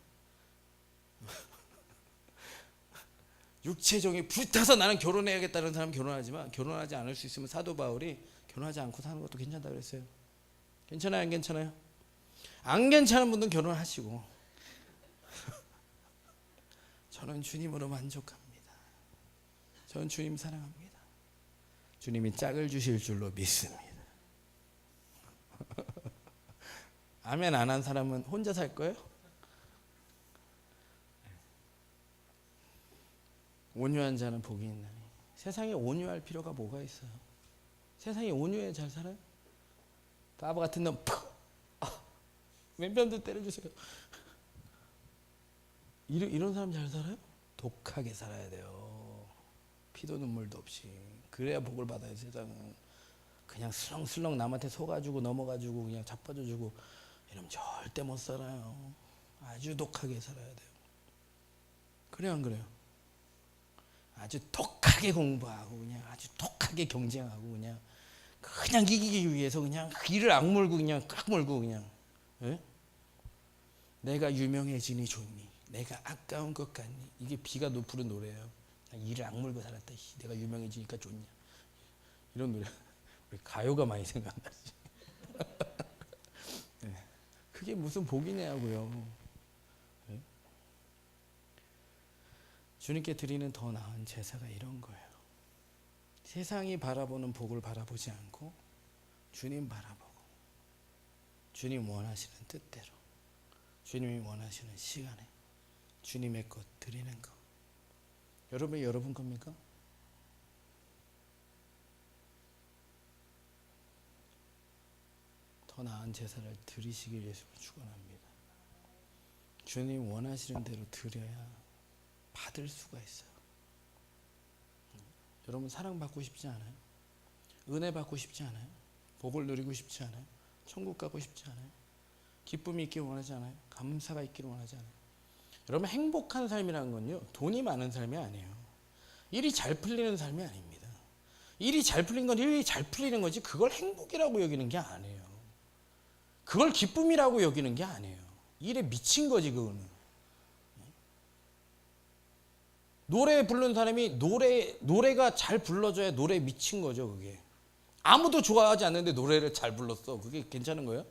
육체적인 불타서 나는 결혼해야겠다는 사람 결혼하지만 결혼하지 않을 수 있으면 사도 바울이 결혼하지 않고 사는 것도 괜찮다 그랬어요. 괜찮아요? 안 괜찮아요? 안 괜찮은 분들은 결혼하시고 저는 주님으로 만족합니다. 저는 주님 사랑합니다. 주님이 짝을 주실 줄로 믿습니다. 아멘 안 한 사람은 혼자 살 거예요? 온유한 자는 복이 있나니. 세상에 온유할 필요가 뭐가 있어요? 세상에 온유해 잘 살아요? 바보 같은 놈 왼편도 때려주세요. 이런 사람 잘 살아요? 독하게 살아야 돼요. 피도 눈물도 없이. 그래야 복을 받아요. 세상은 그냥 슬렁슬렁 남한테 속아주고 넘어가지고 그냥 자빠져주고 이러면 절대 못 살아요. 아주 독하게 살아야 돼요. 그래요 안 그래요? 아주 독하게 공부하고 그냥 아주 독하게 경쟁하고 그냥 이기기 위해서 그냥 이를 악물고 그냥 꽉 물고 그냥. 에? 내가 유명해지니 좋니? 내가 아까운 것 같니? 이게 비가 부른 노래예요. 이를 악물고 살았다. 내가 유명해지니까 좋냐? 이런 노래. 우리 가요가 많이 생각나지. 네. 그게 무슨 복이냐고요. 네? 주님께 드리는 더 나은 제사가 이런 거예요. 세상이 바라보는 복을 바라보지 않고 주님 바라보고 주님 원하시는 뜻대로 주님이 원하시는 시간에 주님의 것 드리는 것. 여러분 겁니까? 더 나은 제사를 드리시길 예수님을 축원합니다. 주님 원하시는 대로 드려야 받을 수가 있어요. 여러분 사랑받고 싶지 않아요? 은혜 받고 싶지 않아요? 복을 누리고 싶지 않아요? 천국 가고 싶지 않아요? 기쁨이 있기를 원하지 않아요? 감사가 있기를 원하지 않아요? 여러분 행복한 삶이라는 건요 돈이 많은 삶이 아니에요. 일이 잘 풀리는 삶이 아닙니다. 일이 잘 풀린 건 일이 잘 풀리는 거지 그걸 행복이라고 여기는 게 아니에요. 그걸 기쁨이라고 여기는 게 아니에요. 일에 미친 거지 그거는. 노래 부르는 사람이 노래가 잘 불러줘야 노래에 미친 거죠 그게. 아무도 좋아하지 않는데 노래를 잘 불렀어. 그게 괜찮은 거예요?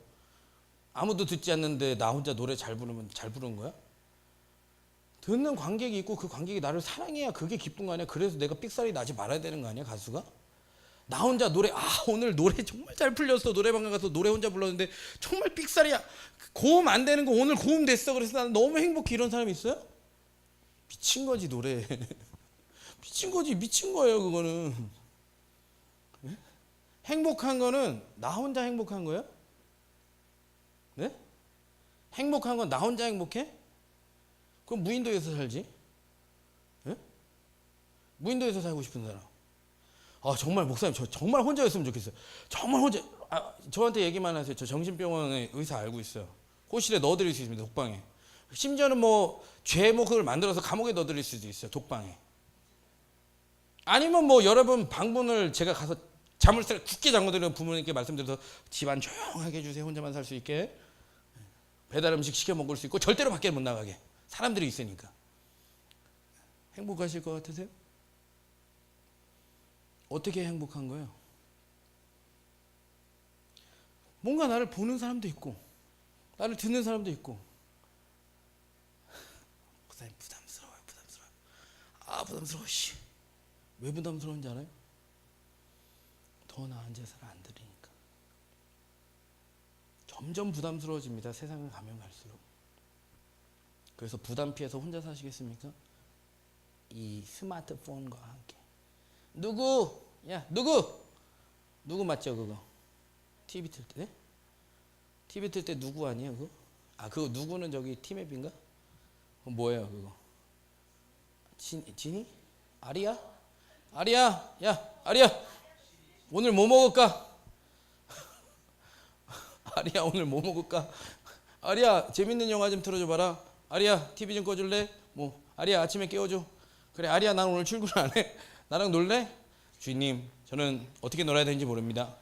아무도 듣지 않는데 나 혼자 노래 잘 부르면 잘 부르는 거야? 듣는 관객이 있고 그 관객이 나를 사랑해야 그게 기쁜 거 아니야? 그래서 내가 삑사리 나지 말아야 되는 거 아니야 가수가? 나 혼자 노래 오늘 노래 정말 잘 풀렸어. 노래방 가서 노래 혼자 불렀는데 정말 삑사리야. 고음 안 되는 거 오늘 고음 됐어. 그래서 나는 너무 행복해. 이런 사람이 있어요? 미친 거지 노래. 미친 거지 미친 거예요 그거는. 행복한 거는 나 혼자 행복한 거예요? 네? 행복한 건 나 혼자 행복해? 그럼 무인도에서 살지? 네? 무인도에서 살고 싶은 사람. 정말 목사님 저 정말 혼자였으면 좋겠어요. 정말 혼자. 저한테 얘기만 하세요. 저 정신병원에 의사 알고 있어요. 호실에 넣어드릴 수 있습니다. 독방에. 심지어는 뭐 죄목을 만들어서 감옥에 넣어드릴 수도 있어요. 독방에. 아니면 뭐 여러분 방문을 제가 가서 자물쇠를 굳게 잠궈드리는 부모님께 말씀드려서 집안 조용하게 해주세요. 혼자만 살 수 있게. 배달 음식 시켜 먹을 수 있고 절대로 밖에 못 나가게. 사람들이 있으니까. 행복하실 것 같으세요? 어떻게 행복한 거예요? 뭔가 나를 보는 사람도 있고 나를 듣는 사람도 있고. 목사님 부담스러워요. 부담스러워. 왜 부담스러운지 알아요? 더 나은 제사를 안 드리니까. 점점 부담스러워집니다. 세상을 가면 갈수록. 그래서 부담 피해서 혼자 사시겠습니까? 이 스마트폰과 함께. 누구 맞죠 그거? TV 틀 때? TV 틀 때 누구 아니에요 그거? 그거 누구는 저기 티맵인가? 그거 뭐예요 그거? 진이? 아리야? 야 아리야 오늘 뭐 먹을까? 아리야 오늘 뭐 먹을까? 아리야 재밌는 영화 좀 틀어줘봐라. 아리야 TV 좀 꺼줄래? 아리야 아침에 깨워줘. 그래 아리야 난 오늘 출근 안 해. 나랑 놀래? 주인님 저는 어떻게 놀아야 되는지 모릅니다.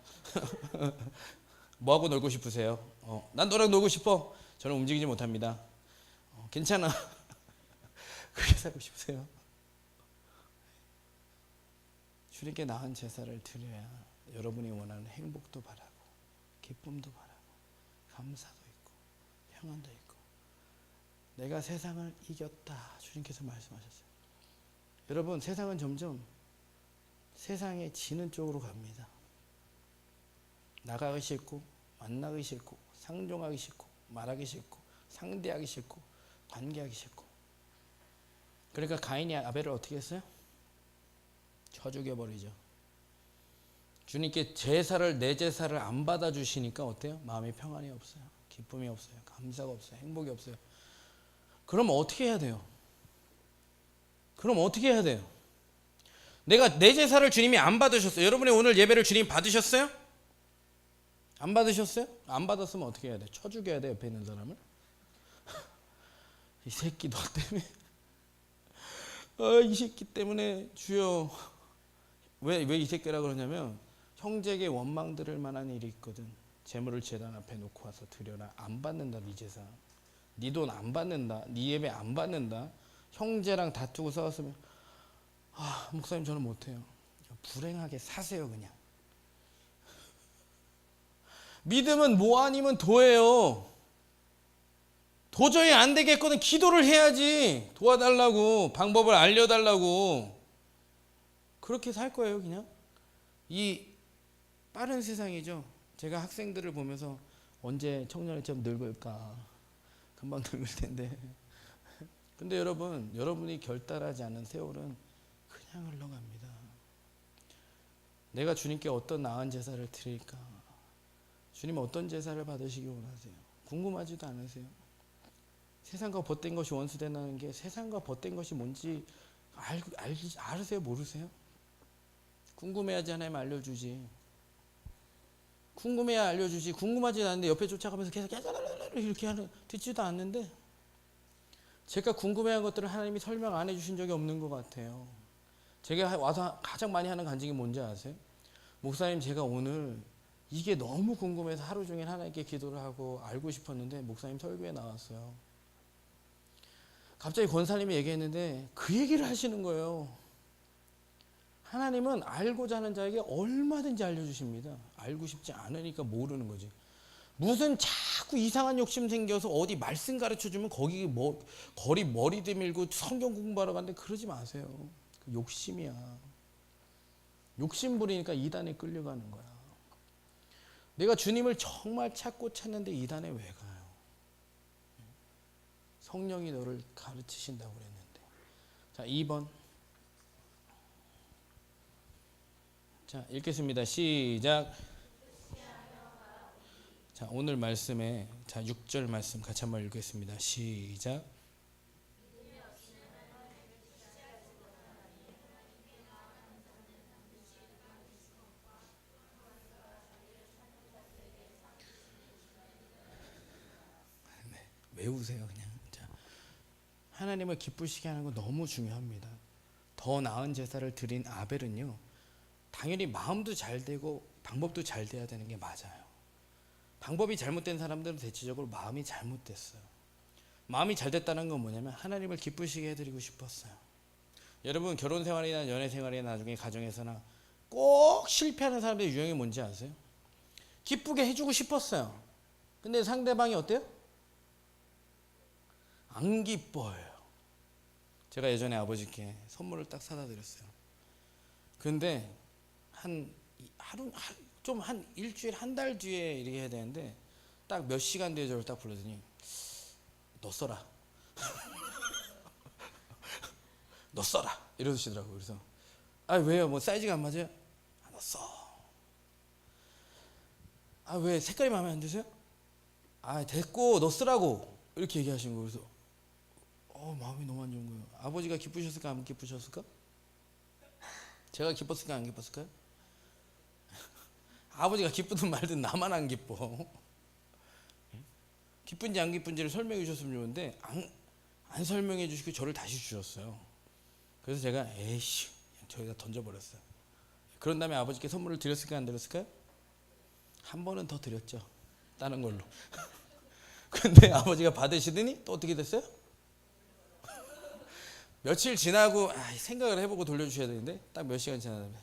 뭐하고 놀고 싶으세요? 난 너랑 놀고 싶어. 저는 움직이지 못합니다. 괜찮아. 그렇게 살고 싶으세요? 주님께 나은 제사를 드려야 여러분이 원하는 행복도 바라고 기쁨도 바라고 감사도 있고 평안도 있고. 내가 세상을 이겼다 주님께서 말씀하셨어요. 여러분 세상은 점점 세상에 지는 쪽으로 갑니다. 나가기 싫고 만나기 싫고 상종하기 싫고 말하기 싫고 상대하기 싫고 관계하기 싫고. 그러니까 가인이 아벨을 어떻게 했어요? 쳐 죽여버리죠. 주님께 내 제사를 안 받아주시니까 어때요? 마음에 평안이 없어요. 기쁨이 없어요. 감사가 없어요. 행복이 없어요. 그럼 어떻게 해야 돼요? 내가 내 제사를 주님이 안 받으셨어요. 여러분이 오늘 예배를 주님 받으셨어요? 안 받으셨어요? 안 받았으면 어떻게 해야 돼? 쳐 죽여야 돼 옆에 있는 사람을? 이 새끼 너 때문에 이 새끼 때문에 주여. 왜 이 새끼라 그러냐면 형제에게 원망 들을 만한 일이 있거든. 재물을 제단 앞에 놓고 와서 드려라. 안 받는다 네 제사. 네 돈 안 받는다. 네 예배 안 받는다. 형제랑 다투고 싸웠으면 목사님 저는 못해요. 불행하게 사세요 그냥. 믿음은 뭐 아니면 도예요. 도저히 안 되겠거든 기도를 해야지. 도와달라고 방법을 알려달라고. 그렇게 살 거예요 그냥. 이 빠른 세상이죠. 제가 학생들을 보면서 언제 청년회처럼 늙을까. 금방 늙을 텐데. 근데 여러분이 결단하지 않은 세월은 그냥 흘러갑니다. 내가 주님께 어떤 나은 제사를 드릴까? 주님 어떤 제사를 받으시기 원하세요? 궁금하지도 않으세요? 세상과 벗된 것이 원수된다는 게 세상과 벗된 것이 뭔지 알으세요? 모르세요? 궁금해야지 하나님 알려주지. 궁금해야 알려주지. 궁금하지 않은데 옆에 쫓아가면서 계속 이렇게 하는 듣지도 않는데 제가 궁금해한 것들을 하나님이 설명 안 해주신 적이 없는 것 같아요. 제가 와서 가장 많이 하는 간증이 뭔지 아세요? 목사님, 제가 오늘 이게 너무 궁금해서 하루 종일 하나님께 기도를 하고 알고 싶었는데 목사님 설교에 나왔어요. 갑자기 권사님이 얘기했는데 그 얘기를 하시는 거예요. 하나님은 알고자 하는 자에게 얼마든지 알려주십니다. 알고 싶지 않으니까 모르는 거지. 무슨 자꾸 이상한 욕심 생겨서 어디 말씀 가르쳐주면 거기 거리 머리 들밀고 성경 공부하러 가는데 그러지 마세요. 그 욕심이야. 욕심 부리니까 이단에 끌려가는 거야. 내가 주님을 정말 찾고 찾는데 이단에 왜 가요? 성령이 너를 가르치신다고 그랬는데. 자, 2번. 자, 읽겠습니다. 시작. 자, 오늘 말씀에 6절 말씀 같이 한번 읽겠습니다. 시작. 외우세요 그냥. 자, 하나님을 기쁘시게 하는 거 너무 중요합니다. 더 나은 제사를 드린 아벨은요, 당연히 마음도 잘 되고 방법도 잘 돼야 되는 게 맞아요. 방법이 잘못된 사람들은 대체적으로 마음이 잘못됐어요. 마음이 잘 됐다는 건 뭐냐면 하나님을 기쁘시게 해드리고 싶었어요. 여러분, 결혼 생활이나 연애 생활이나 나중에 가정에서나 꼭 실패하는 사람들의 유형이 뭔지 아세요? 기쁘게 해주고 싶었어요. 근데 상대방이 어때요? 안 기뻐요. 제가 예전에 아버지께 선물을 딱 사다 드렸어요. 근데 한 일주일 한 달 뒤에 이렇게 해야 되는데 딱 몇 시간 뒤에 저를 딱 불러더니 너 써라. 너 써라 이러시더라고요. 그래서 아, 왜요? 뭐 사이즈가 안 맞아요? 아, 너 써. 아, 왜 색깔이 마음에 안 드세요? 아, 됐고 너 쓰라고 이렇게 얘기하신 거예요. 그래서 마음이 너무 안 좋은 거예요. 아버지가 기쁘셨을까 안 기쁘셨을까? 제가 기뻤을까 안 기뻤을까요? 아버지가 기쁘든 말든 나만 안 기뻐. 기쁜지 안 기쁜지를 설명해 주셨으면 좋은데 안 설명해 주시고 저를 다시 주셨어요. 그래서 제가 에이씨 저기다 던져버렸어요. 그런 다음에 아버지께 선물을 드렸을까요 안 드렸을까요? 한 번은 더 드렸죠. 다른 걸로. 근데 아버지가 받으시더니 또 어떻게 됐어요? 며칠 지나고 생각을 해보고 돌려주셔야 되는데 딱 몇 시간 지나면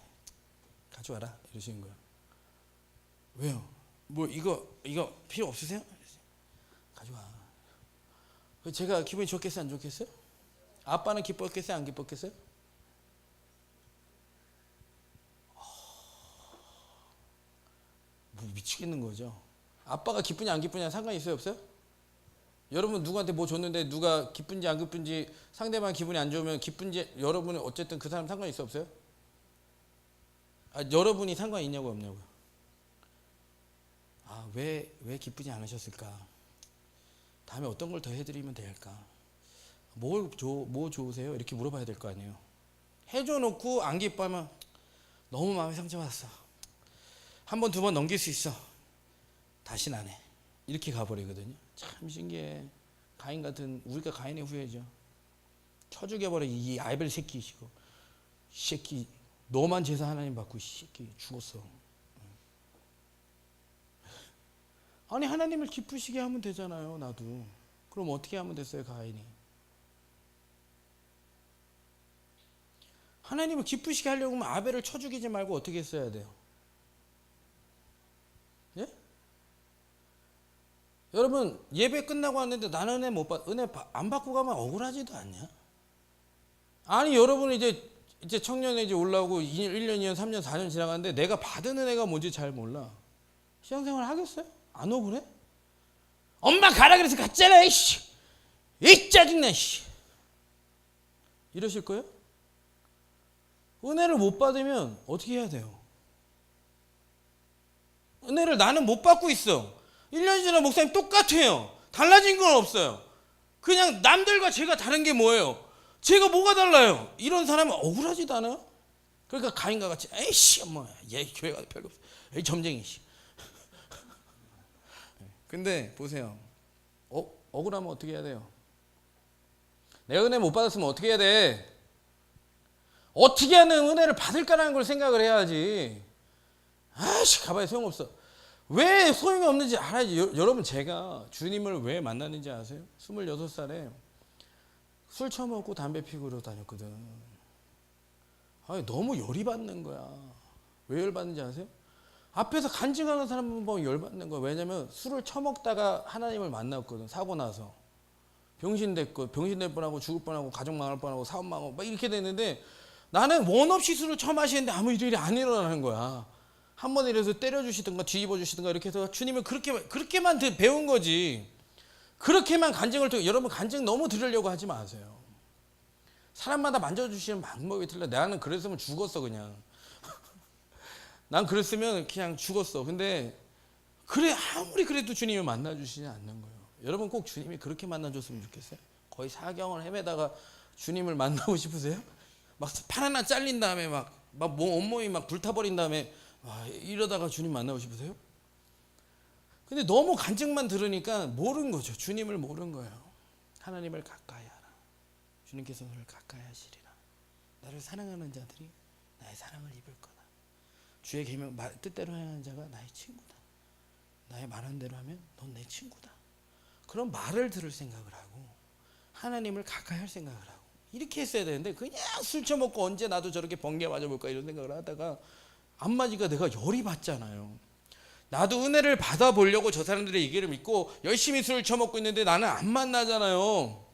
가져와라 이러시는 거예요. 왜요? 뭐 이거 필요 없으세요? 가져와. 제가 기분이 좋겠어요 안 좋겠어요? 아빠는 기뻤겠어요 안 기뻤겠어요? 뭐 미치겠는 거죠. 아빠가 기쁘냐 안 기쁘냐 상관이 있어요 없어요? 여러분 누구한테 뭐 줬는데 누가 기쁜지 안 기쁜지 상대방 기분이 안 좋으면 기쁜지 여러분은 어쨌든 그 사람 상관이 있어 없어요? 여러분이 상관이 있냐고 없냐고요. 왜 기쁘지 않으셨을까? 다음에 어떤 걸 더 해드리면 될까? 뭐 좋으세요? 이렇게 물어봐야 될 거 아니에요. 해줘 놓고 안 기뻐하면 너무 마음이 상처받았어. 한 번 두 번 넘길 수 있어. 다시는 안 해. 이렇게 가버리거든요. 참 신기해. 가인 같은 우리가 가인의 후예죠. 쳐 죽여버려 이 아벨 새끼시고 새끼 너만 제사 하나님 받고 새끼 죽었어. 아니 하나님을 기쁘시게 하면 되잖아요. 나도. 그럼 어떻게 하면 됐어요 가인이? 하나님을 기쁘시게 하려고 하면 아벨을 쳐 죽이지 말고 어떻게 했어야 돼요? 예? 여러분 예배 끝나고 왔는데 나는 은혜 못 받, 은혜 안 받고 가면 억울하지도 않냐? 아니 여러분 이제 청년에 이제 올라오고 1년, 2년, 3년, 4년 지나갔는데 내가 받은 은혜가 뭔지 잘 몰라. 신앙생활 하겠어요? 안 억울해? 엄마 가라 그래서 갔잖아. 이씨, 이 짜증나. 이씨. 이러실 거예요? 은혜를 못 받으면 어떻게 해야 돼요? 은혜를 나는 못 받고 있어. 1년 지나 목사님 똑같아요. 달라진 건 없어요. 그냥 남들과 제가 다른 게 뭐예요? 제가 뭐가 달라요? 이런 사람은 억울하지도 않아요? 그러니까 가인과 같이 에이씨 뭐야 얘 교회가 별거 없어. 에이 점쟁이 씨. 근데 보세요. 억울하면 어떻게 해야 돼요? 내가 은혜 못 받았으면 어떻게 해야 돼? 어떻게 하는 은혜를 받을까라는 걸 생각을 해야지. 아씨 가봐야 소용없어. 왜 소용이 없는지 알아야지. 여러분 제가 주님을 왜 만났는지 아세요? 26살에 술 처먹고 담배 피우러 다녔거든. 아니, 너무 열이 받는 거야. 왜 열받는지 아세요? 앞에서 간증하는 사람 보면 열받는 거야. 왜냐면 술을 처먹다가 하나님을 만났거든. 사고 나서 병신 됐고 병신 될 뻔하고 죽을 뻔하고 가족 망할 뻔하고 사업 망하고 막 이렇게 됐는데 나는 원 없이 술을 처마시는데 아무 일이 안 일어나는 거야. 한 번 이래서 때려주시든가 뒤집어 주시든가 이렇게 해서 주님을 그렇게만 배운 거지. 그렇게만 간증을 듣고 여러분 간증 너무 들으려고 하지 마세요. 사람마다 만져주시는 방법이 틀려. 나는 그랬으면 죽었어 그냥. 난 그랬으면 그냥 죽었어. 근데 그래 아무리 그래도 주님을 만나주시지 않는 거예요. 여러분 꼭 주님이 그렇게 만나줬으면 좋겠어요. 거의 사경을 헤매다가 주님을 만나고 싶으세요? 막 팔 하나 잘린 다음에 막 온몸이 막 불타버린 다음에 이러다가 주님 만나고 싶으세요? 근데 너무 간증만 들으니까 모르는 거죠. 주님을 모르는 거예요. 하나님을 가까이 하라. 주님께서 너를 가까이 하시리라. 나를 사랑하는 자들이 나의 사랑을 입을 거다. 주의 계명 뜻대로 행하는 자가 나의 친구다. 나의 말한 대로 하면 넌 내 친구다. 그런 말을 들을 생각을 하고 하나님을 가까이 할 생각을 하고 이렇게 했어야 되는데 그냥 술 처먹고 언제 나도 저렇게 번개 맞아볼까 이런 생각을 하다가 안 맞으니까 내가 열이 받잖아요. 나도 은혜를 받아보려고 저 사람들의 얘기를 믿고 열심히 술을 처먹고 있는데 나는 안 만나잖아요.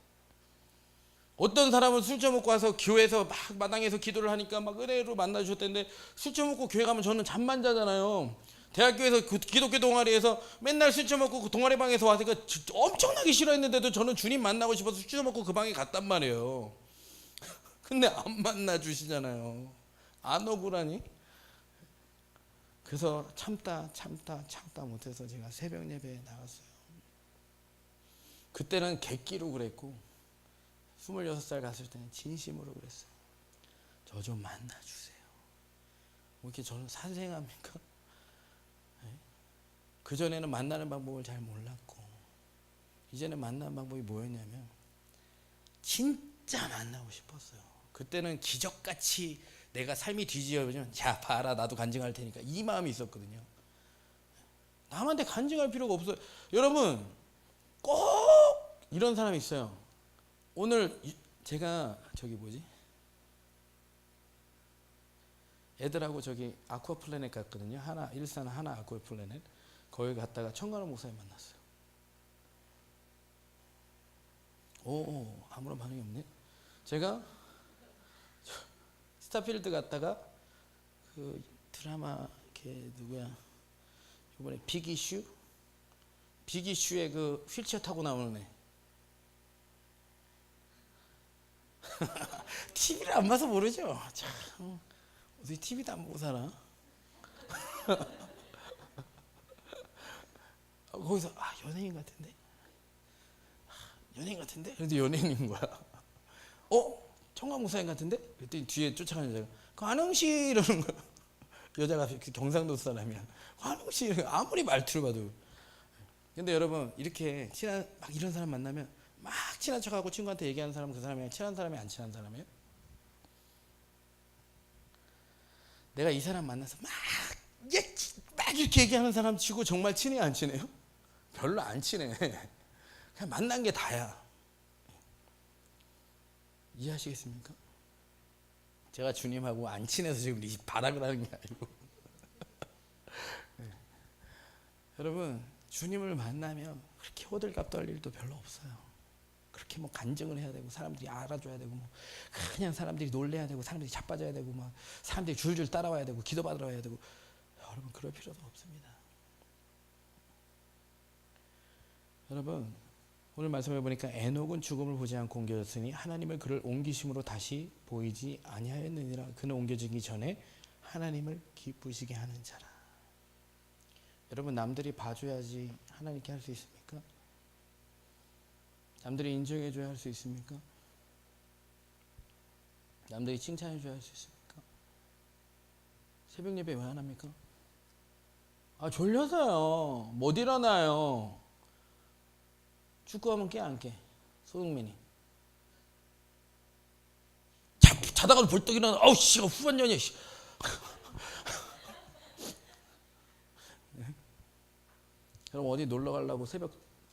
어떤 사람은 술 처먹고 와서 교회에서 막 마당에서 기도를 하니까 막 은혜로 만나주셨다는데 술 처먹고 교회 가면 저는 잠만 자잖아요. 대학교에서 기독교 동아리에서 맨날 술 처먹고 그 동아리방에서 와서 엄청나게 싫어했는데도 저는 주님 만나고 싶어서 술 처먹고 그 방에 갔단 말이에요. 근데 안 만나주시잖아요. 안 억울하니? 그래서 참다 못해서 제가 새벽 예배에 나갔어요. 그때는 객기로 그랬고 26살 갔을 때는 진심으로 그랬어요. 저 좀 만나주세요. 뭐 이렇게 저는 산생합니까? 그전에는 만나는 방법을 잘 몰랐고 이제는 만나는 방법이 뭐였냐면 진짜 만나고 싶었어요. 그때는 기적같이 내가 삶이 뒤집어지면 자 봐라 나도 간증할 테니까 이 마음이 있었거든요. 남한테 간증할 필요가 없어요. 여러분 꼭 이런 사람이 있어요. 오늘 제가 애들하고 저기 아쿠아플래넷 갔거든요. 일산 하나 아쿠아플래넷. 거기 갔다가 청관원 목사님 만났어요. 아무런 반응이 없네. 제가 스타필드 갔다가 그 드라마 누구야? 이번에 빅이슈에 그 휠체어 타고 나오는 애. TV를 안 봐서 모르죠. 참 어떻게 TV도 안 보고 살아? 거기서 연예인 같은데? 그런데 연예인인 거야. 청강 목사님 같은데? 그랬더니 뒤에 쫓아가는 여자가 관웅씨 이러는 거야. 여자가 경상도 사람이야. 관웅씨 아무리 말투를 봐도. 근데 여러분 이렇게 막 이런 사람 만나면 막 친한 척하고 친구한테 얘기하는 사람은 그 사람이랑 친한 사람이 안 친한 사람이에요? 내가 이 사람 만나서 막 이렇게 얘기하는 사람 치고 정말 친해 안 친해요? 별로 안 친해. 그냥 만난 게 다야. 이해하시겠습니까? 제가 주님하고 안 친해서 지금 이 발악을 하는 게 아니고 네. 여러분 주님을 만나면 그렇게 호들갑 떨 일도 별로 없어요. 그렇게 뭐 간증을 해야 되고 사람들이 알아줘야 되고 뭐 그냥 사람들이 놀래야 되고 사람들이 자빠져야 되고 막 사람들이 줄줄 따라와야 되고 기도받으러 와야 되고 여러분 그럴 필요도 없습니다. 여러분 오늘 말씀해 보니까 에녹은 죽음을 보지 않고 옮겨졌으니 하나님을 그를 옮기심으로 다시 보이지 아니하였느니라. 그는 옮겨지기 전에 하나님을 기쁘시게 하는 자라. 여러분, 남들이 봐줘야지 하나님께 할 수 있습니까? 남들이 인정해줘야 할 수 있습니까? 남들이 칭찬해줘야 할 수 있습니까? 새벽 예배 왜 안 합니까? 졸려서요. 못 일어나요. 축구하면 깨 안 깨? 소흥민이 자다가도 벌떡 일어나. 아우 씨, 후반전이야. 그럼 어디 놀러 가려고 새벽,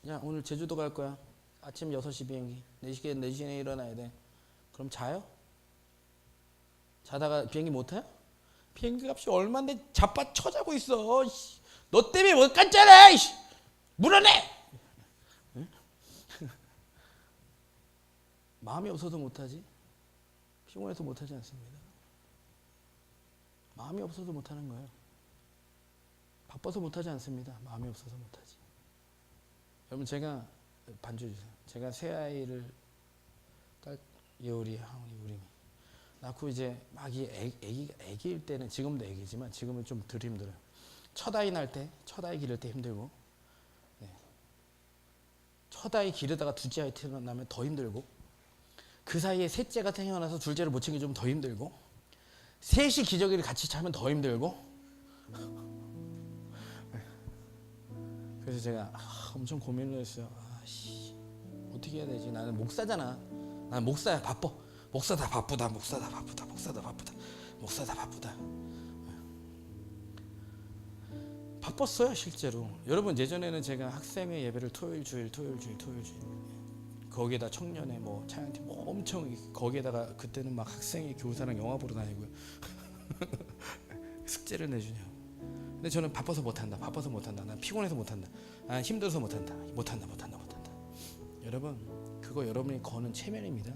야 오늘 제주도 갈 거야. 아침 6시 비행기. 4시에 일어나야 돼. 그럼 자요? 자다가 비행기 못 타요? 비행기 값이 얼마인데 자빠쳐 자고 있어. 너 때문에 못 갔잖아. 물어내. 응? 마음이 없어서 못하지 피곤해서 못하지 않습니다. 마음이 없어서 못하는 거예요. 바빠서 못하지 않습니다. 마음이 없어서 못하지. 여러분, 제가 반주 주세요. 제가 새 아이를 예울이, 하은이, 우림이 낳고 이제 막 애기일 때는, 지금도 애기지만 지금은 좀 덜 힘들어요. 첫 아이 낳을 때, 첫 아이 기를 때 힘들고, 첫 아이 기르다가 둘째 아이 태어나면 더 힘들고, 그 사이에 셋째가 태어나서 둘째를 못 챙겨주면 더 힘들고, 셋이 기저귀를 같이 차면 더 힘들고. 그래서 제가 엄청 고민을 했어요. 어떻게 해야 되지? 나는 목사잖아. 나는 목사야. 바빠. 목사다 바쁘다. 바빴어요 실제로. 여러분, 예전에는 제가 학생회 예배를 토요일 주일 거기에다 청년회 뭐 찬양팀 엄청, 거기에다가 그때는 막 학생회 교사랑 영화 보러 다니고요. 숙제를 내주냐고. 근데 저는 바빠서 못한다. 난 피곤해서 못한다. 난 힘들어서 못한다. 여러분, 그거 여러분이 거는 체면입니다.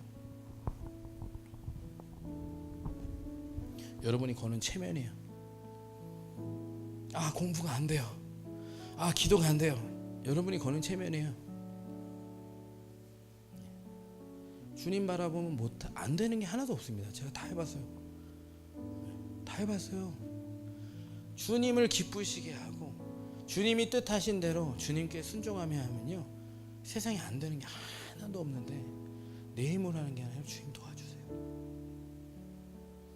여러분이 거는 체면이에요. 공부가 안 돼요. 기도가 안 돼요. 여러분이 거는 체면이에요. 주님 바라보면 안 되는 게 하나도 없습니다. 제가 다 해봤어요. 주님을 기쁘시게 하고 주님이 뜻하신 대로 주님께 순종하며 하면요, 세상에 안 되는 게 하나도 없는데 내 힘으로 하는 게 아니라 주님 도와주세요.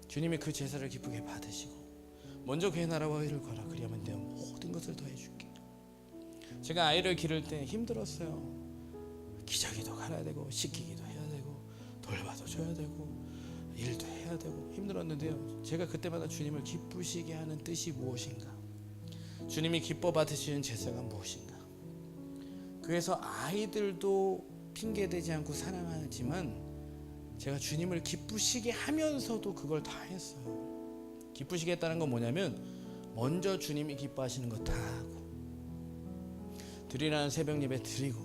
주님이 그 제사를 기쁘게 받으시고 먼저 그의 나라와 의를 걸어, 그리하면 내가 모든 것을 더해줄게. 제가 아이를 기를 때 힘들었어요. 기저귀도 갈아야 되고 씻기기도 해야 되고 돌봐도 줘야 되고 일도 해야 되고 힘들었는데요, 제가 그때마다 주님을 기쁘시게 하는 뜻이 무엇인가, 주님이 기뻐 받으시는 제사가 무엇인가. 그래서 아이들도 핑계대지 않고 사랑하지만 제가 주님을 기쁘시게 하면서도 그걸 다 했어요. 기쁘시게 했다는 건 뭐냐면 먼저 주님이 기뻐하시는 거 다 하고, 드리라는 새벽 예배 드리고,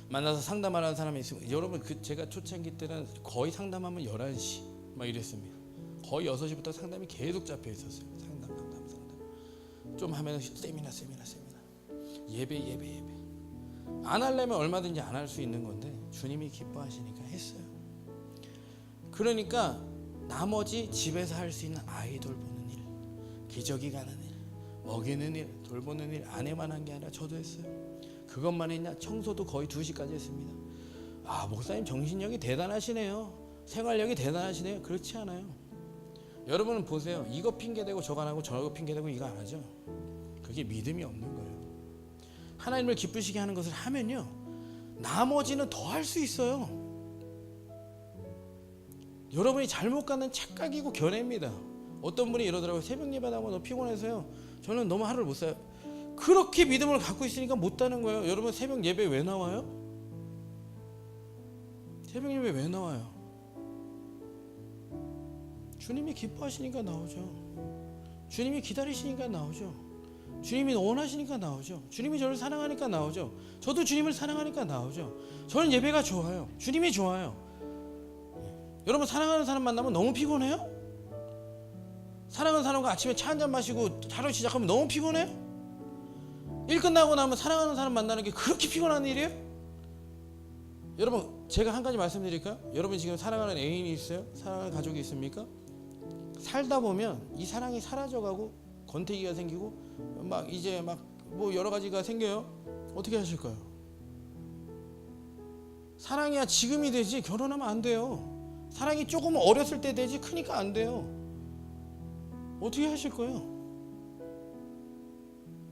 만나서 상담하는 사람이 있으면, 여러분 제가 초창기 때는 거의 상담하면 11시 막 이랬습니다. 거의 6시부터 상담이 계속 잡혀 있었어요. 상담 좀 하면 세미나 예배 안 하려면 얼마든지 안 할 수 있는 건데 주님이 기뻐하시니까 했어요. 그러니까 나머지 집에서 할 수 있는 아이 돌보는 일, 기저귀 가는 일, 먹이는 일, 돌보는 일 아내만 한 게 아니라 저도 했어요. 그것만 했냐? 청소도 거의 2시까지 했습니다. 목사님 정신력이 대단하시네요. 생활력이 대단하시네요. 그렇지 않아요. 여러분은 보세요. 이거 핑계대고 저거 안 하고 저거 핑계대고 이거 안 하죠. 그게 믿음이 없는 거예요. 하나님을 기쁘시게 하는 것을 하면요, 나머지는 더 할 수 있어요. 여러분이 잘못 갖는 착각이고 견해입니다. 어떤 분이 이러더라고요. 새벽 예배하고 너 피곤해서요, 저는 너무 하루를 못 살아요. 그렇게 믿음을 갖고 있으니까 못 다는 거예요. 여러분, 새벽 예배 왜 나와요? 새벽 예배 왜 나와요? 주님이 기뻐하시니까 나오죠. 주님이 기다리시니까 나오죠. 주님이 원하시니까 나오죠. 주님이 저를 사랑하니까 나오죠. 저도 주님을 사랑하니까 나오죠. 저는 예배가 좋아요. 주님이 좋아요. 여러분, 사랑하는 사람 만나면 너무 피곤해요? 사랑하는 사람과 아침에 차 한잔 마시고 하루 시작하면 너무 피곤해요? 일 끝나고 나면 사랑하는 사람 만나는 게 그렇게 피곤한 일이에요? 여러분 제가 한 가지 말씀드릴까요? 여러분 지금 사랑하는 애인이 있어요? 사랑하는 가족이 있습니까? 살다 보면 이 사랑이 사라져가고 권태기가 생기고 막 이제 막 뭐 여러 가지가 생겨요. 어떻게 하실까요? 사랑이야 지금이 되지 결혼하면 안 돼요. 사랑이 조금 어렸을 때 되지 크니까 안 돼요. 어떻게 하실 거예요?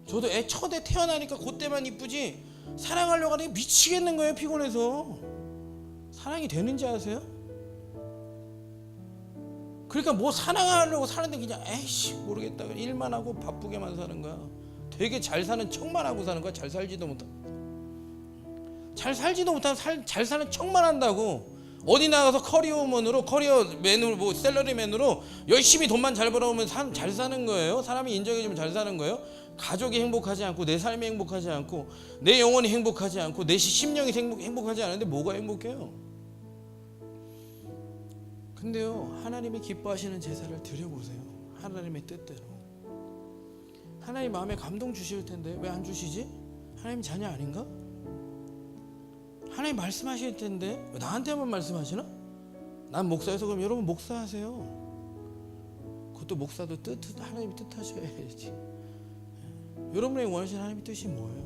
저도 첫 애 태어나니까 그때만 이쁘지 사랑하려고 하니까 미치겠는 거예요. 피곤해서. 사랑이 되는지 아세요? 그러니까 뭐 사랑하려고 사는데 그냥 에이씨 모르겠다 일만 하고 바쁘게만 사는 거야. 되게 잘 사는 척만 하고 사는 거야. 잘 살지도 못하고 잘 사는 척만 한다고. 어디 나가서 커리어맨으로 뭐 샐러리맨으로 열심히 돈만 잘 벌어오면 잘 사는 거예요. 사람이 인정해주면 잘 사는 거예요. 가족이 행복하지 않고 내 삶이 행복하지 않고 내 영혼이 행복하지 않고 내 심령이 행복하지 않은데 뭐가 행복해요? 근데요 하나님이 기뻐하시는 제사를 드려보세요. 하나님의 뜻대로. 하나님 마음에 감동 주실 텐데 왜 안 주시지? 하나님 자녀 아닌가? 하나님 말씀하실 텐데 왜 나한테만 말씀하시나? 난 목사여서. 그럼 여러분 목사하세요. 그것도 목사도 하나님이 뜻하셔야지. 여러분의 원하시는 하나님의 뜻이 뭐예요?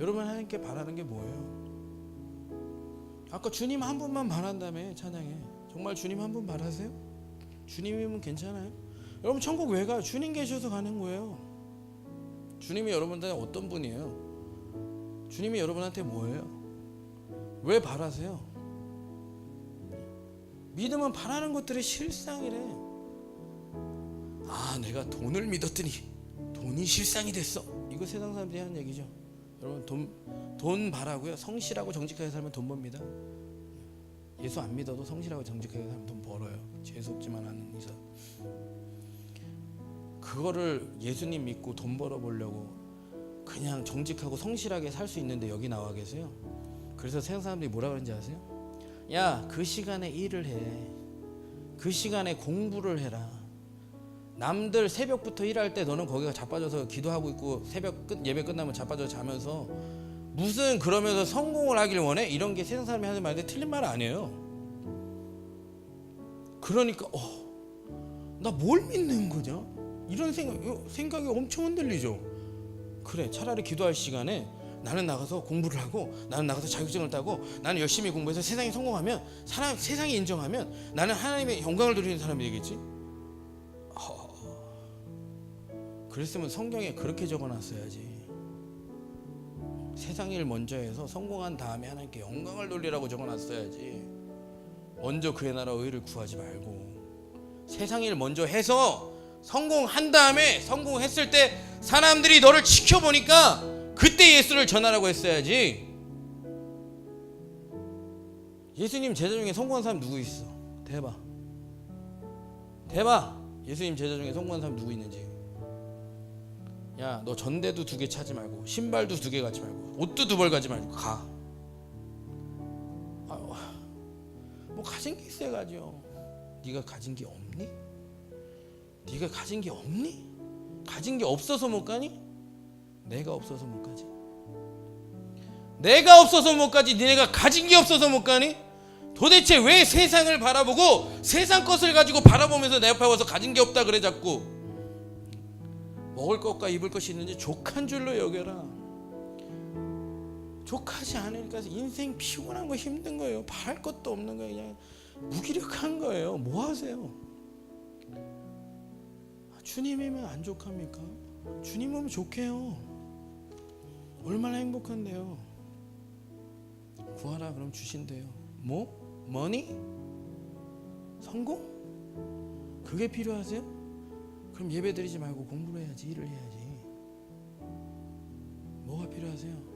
여러분 하나님께 바라는 게 뭐예요? 아까 주님 한 분만 바란다며 찬양해. 정말 주님 한 분 바라세요? 주님이면 괜찮아요? 여러분 천국 왜 가요? 주님 계셔서 가는 거예요. 주님이 여러분한테 어떤 분이에요? 주님이 여러분한테 뭐예요? 왜 바라세요? 믿음은 바라는 것들의 실상이래. 아 내가 돈을 믿었더니 돈이 실상이 됐어. 이거 세상 사람들이 하는 얘기죠. 여러분 돈 바라고요. 성실하고 정직하게 살면 돈 법니다. 예수 안 믿어도 성실하고 정직하게 살면 돈 벌어요. 재수 없지만 않은 이상. 그거를 예수님 믿고 돈 벌어 보려고 그냥 정직하고 성실하게 살 수 있는데 여기 나와 계세요. 그래서 세상 사람들이 뭐라 그러는지 아세요? 야, 그 시간에 일을 해. 그 시간에 공부를 해라. 남들 새벽부터 일할 때 너는 거기가 자빠져서 기도하고 있고 예배 끝나면 자빠져서 자면서 무슨 그러면서 성공을 하길 원해? 이런 게 세상 사람이 하는 말인데 틀린 말 아니에요. 그러니까 나 뭘 믿는 거냐? 이런 생각이 엄청 흔들리죠. 그래 차라리 기도할 시간에 나는 나가서 공부를 하고 나는 나가서 자격증을 따고 나는 열심히 공부해서 세상이 성공하면 세상이 인정하면 나는 하나님의 영광을 누리는 사람이 되겠지. 그랬으면 성경에 그렇게 적어놨어야지. 세상 일 먼저 해서 성공한 다음에 하나님께 영광을 돌리라고 적어놨어야지. 먼저 그의 나라 의를 구하지 말고 세상 일 먼저 해서 성공한 다음에 성공했을 때 사람들이 너를 지켜보니까 그때 예수를 전하라고 했어야지. 예수님 제자 중에 성공한 사람 누구 있어? 대박. 예수님 제자 중에 성공한 사람 누구 있는지. 야, 너 전대도 2개 차지 말고 신발도 2개 갖지 말고 옷도 2벌 가지 말고 가. 뭐 가진 게 있어야 가죠. 네가 가진 게 없니? 네가 가진 게 없니? 가진 게 없어서 못 가니? 내가 없어서 못 가지. 내가 없어서 못 가지. 네가 가진 게 없어서 못 가니? 도대체 왜 세상을 바라보고 세상 것을 가지고 바라보면서 내 앞에 와서 가진 게 없다 그래 자꾸. 먹을 것과 입을 것이 있는지 족한 줄로 여겨라. 족하지 않으니까 인생 피곤한 거 힘든 거예요. 바랄 것도 없는 거예요. 그냥 무기력한 거예요. 뭐 하세요? 주님이면 안 족합니까? 주님이면 좋게요. 얼마나 행복한데요. 구하라 그럼 주신대요. 뭐? 머니? 성공? 그게 필요하세요? 그럼 예배 드리지 말고 공부를 해야지. 일을 해야지. 뭐가 필요하세요?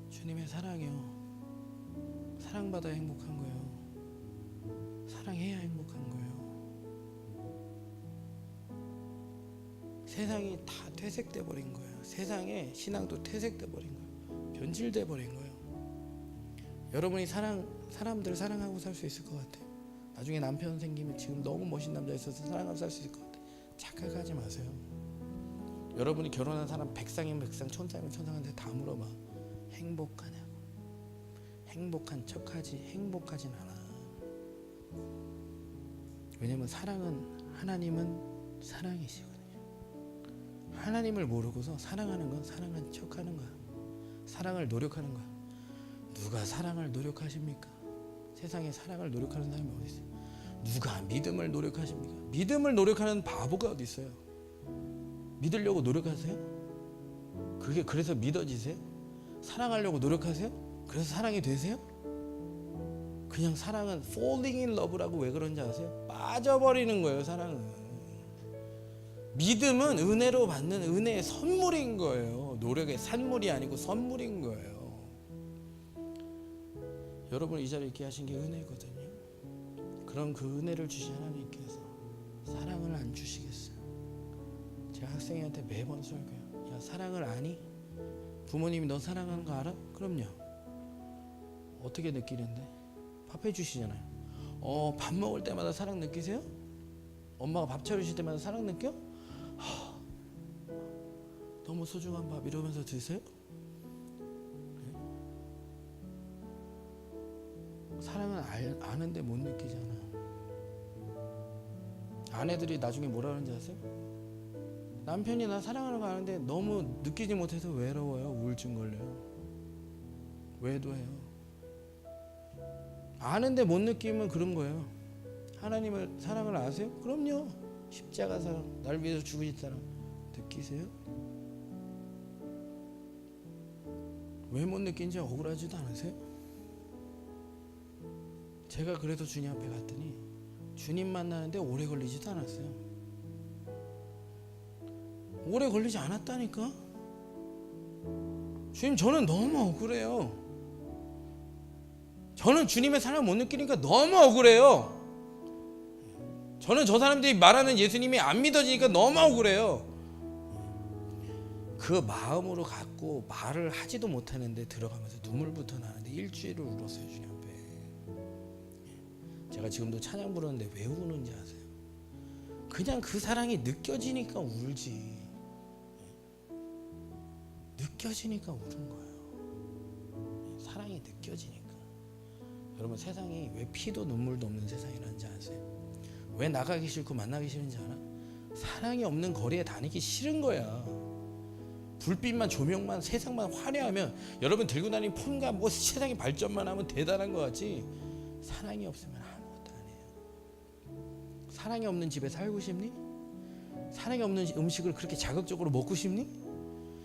주님의 사랑이요. 사랑받아야 행복한 거예요. 사랑해야 행복한 거예요. 세상이 다 퇴색돼 버린 거예요. 세상에 신앙도 퇴색돼 버린 거예요. 변질돼 버린 거예요. 여러분이 사람들을 사랑하고 살 수 있을 것 같아요. 나중에 남편 생기면 지금 너무 멋진 남자 있어서 사랑하고 살 수 있을 것 같아요. 착각하지 마세요. 여러분이 결혼한 사람 백상이면 백상, 천상이면 천상한테 다 물어봐. 행복하냐고. 행복한 척하지 행복하진 않아. 왜냐면 하나님은 사랑이시거든요. 하나님을 모르고서 사랑하는 건 사랑한 척하는 거야. 사랑을 노력하는 거야. 누가 사랑을 노력하십니까? 세상에 사랑을 노력하는 사람이 어디 있어요? 누가 믿음을 노력하십니까? 믿음을 노력하는 바보가 어디 있어요? 믿으려고 노력하세요? 그게 그래서 믿어지세요? 사랑하려고 노력하세요? 그래서 사랑이 되세요? 그냥 사랑은 falling in love라고 왜 그런지 아세요? 빠져버리는 거예요. 사랑은. 믿음은 은혜로 받는 은혜의 선물인 거예요. 노력의 산물이 아니고 선물인 거예요. 여러분 이 자리에 있게 하신 게 은혜거든요. 그럼 그 은혜를 주신 하나님께서 사랑을 안 주시겠어요? 제가 학생한테 매번 설교해요. 야, 사랑을 아니? 부모님이 너 사랑하는 거 알아? 그럼요. 어떻게 느끼는데? 밥 해주시잖아요. 밥 먹을 때마다 사랑 느끼세요? 엄마가 밥 차려주실 때마다 사랑 느껴? 너무 소중한 밥 이러면서 드세요? 사랑은 아는데 못 느끼잖아. 아내들이 나중에 뭐라 그러는지 아세요? 남편이 나 사랑하는 거 아는데 너무 느끼지 못해서 외로워요. 우울증 걸려요. 외도해요. 아는데 못 느끼면 그런 거예요. 하나님을 사랑을 아세요? 그럼요. 십자가 사랑, 날 위해서 죽으신 사랑 느끼세요? 왜 못 느낀지 억울하지도 않으세요? 제가 그래서 주님 앞에 갔더니 주님 만나는데 오래 걸리지도 않았어요. 오래 걸리지 않았다니까. 주님 저는 너무 억울해요. 저는 주님의 사랑을 못 느끼니까 너무 억울해요. 저는 저 사람들이 말하는 예수님이 안 믿어지니까 너무 억울해요. 그 마음으로 갖고 말을 하지도 못하는데 들어가면서 눈물부터 나는데 일주일을 울었어요. 주님 앞에. 제가 지금도 찬양 부르는데 왜 우는지 아세요? 그냥 그 사랑이 느껴지니까 울지. 느껴지니까 우는 거예요. 사랑이 느껴지니까. 여러분 세상이 왜 피도 눈물도 없는 세상이라는지 아세요? 왜 나가기 싫고 만나기 싫은지 알아? 사랑이 없는 거리에 다니기 싫은 거야. 불빛만 조명만 세상만 화려하면 여러분 들고 다니는 폰과 뭐 세상이 발전만 하면 대단한 것 같지 사랑이 없으면 아무것도 아니에요. 사랑이 없는 집에 살고 싶니? 사랑이 없는 음식을 그렇게 자극적으로 먹고 싶니?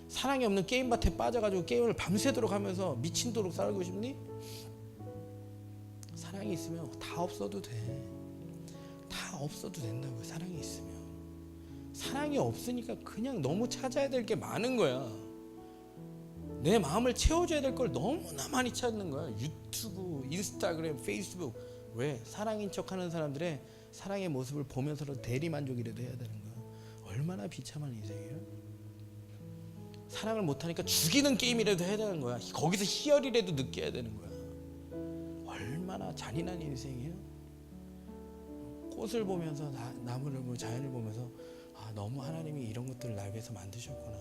사랑이 없는 게임밭에 빠져가지고 게임을 밤새도록 하면서 미친도록 살고 싶니? 사랑이 있으면 다 없어도 돼. 다 없어도 된다고요. 사랑이 있으면. 사랑이 없으니까 그냥 너무 찾아야 될 게 많은 거야. 내 마음을 채워줘야 될 걸 너무나 많이 찾는 거야. 유튜브, 인스타그램, 페이스북. 왜? 사랑인 척하는 사람들의 사랑의 모습을 보면서 대리만족이라도 해야 되는 거야. 얼마나 비참한 인생이에요. 사랑을 못하니까 죽이는 게임이라도 해야 되는 거야. 거기서 희열이라도 느껴야 되는 거야. 얼마나 잔인한 인생이에요. 꽃을 보면서 나무를 보고 자연을 보면서 너무 하나님이 이런 것들을 날 위해서 만드셨구나.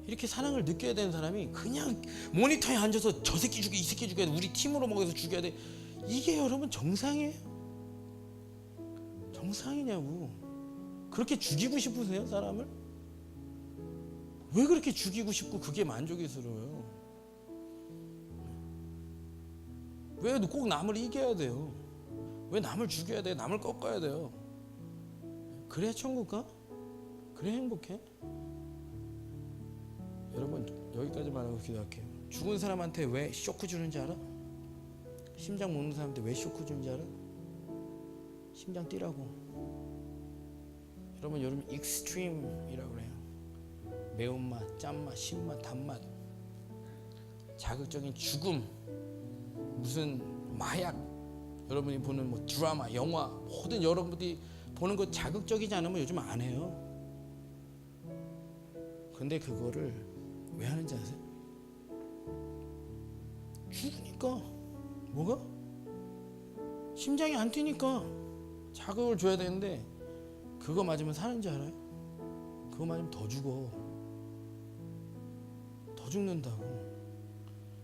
이렇게 사랑을 느껴야 되는 사람이 그냥 모니터에 앉아서 저 새끼 죽여 이 새끼 죽여야 돼. 우리 팀으로 먹여서 죽여야 돼. 이게 여러분 정상이에요? 정상이냐고. 그렇게 죽이고 싶으세요 사람을? 왜 그렇게 죽이고 싶고 그게 만족스러워요? 왜 꼭 남을 이겨야 돼요? 왜 남을 죽여야 돼요? 남을 꺾어야 돼요? 그래야 천국 가? 그래 행복해? 여러분 여기까지만 하고 기도할게요. 죽은 사람한테 왜 쇼크 주는지 알아? 심장 먹는 사람한테 왜 쇼크 주는지 알아? 심장 뛰라고. 여러분 익스트림이라고 그래요. 매운맛, 짠맛, 신맛, 단맛, 자극적인 죽음, 무슨 마약, 여러분이 보는 뭐 드라마, 영화, 모든 여러분들이 보는 거 자극적이지 않으면 요즘 안 해요. 근데 그거를 왜 하는지 아세요? 죽으니까. 뭐가? 심장이 안 뛰니까 자극을 줘야 되는데 그거 맞으면 사는지 알아요? 그거 맞으면 더 죽어. 더 죽는다고.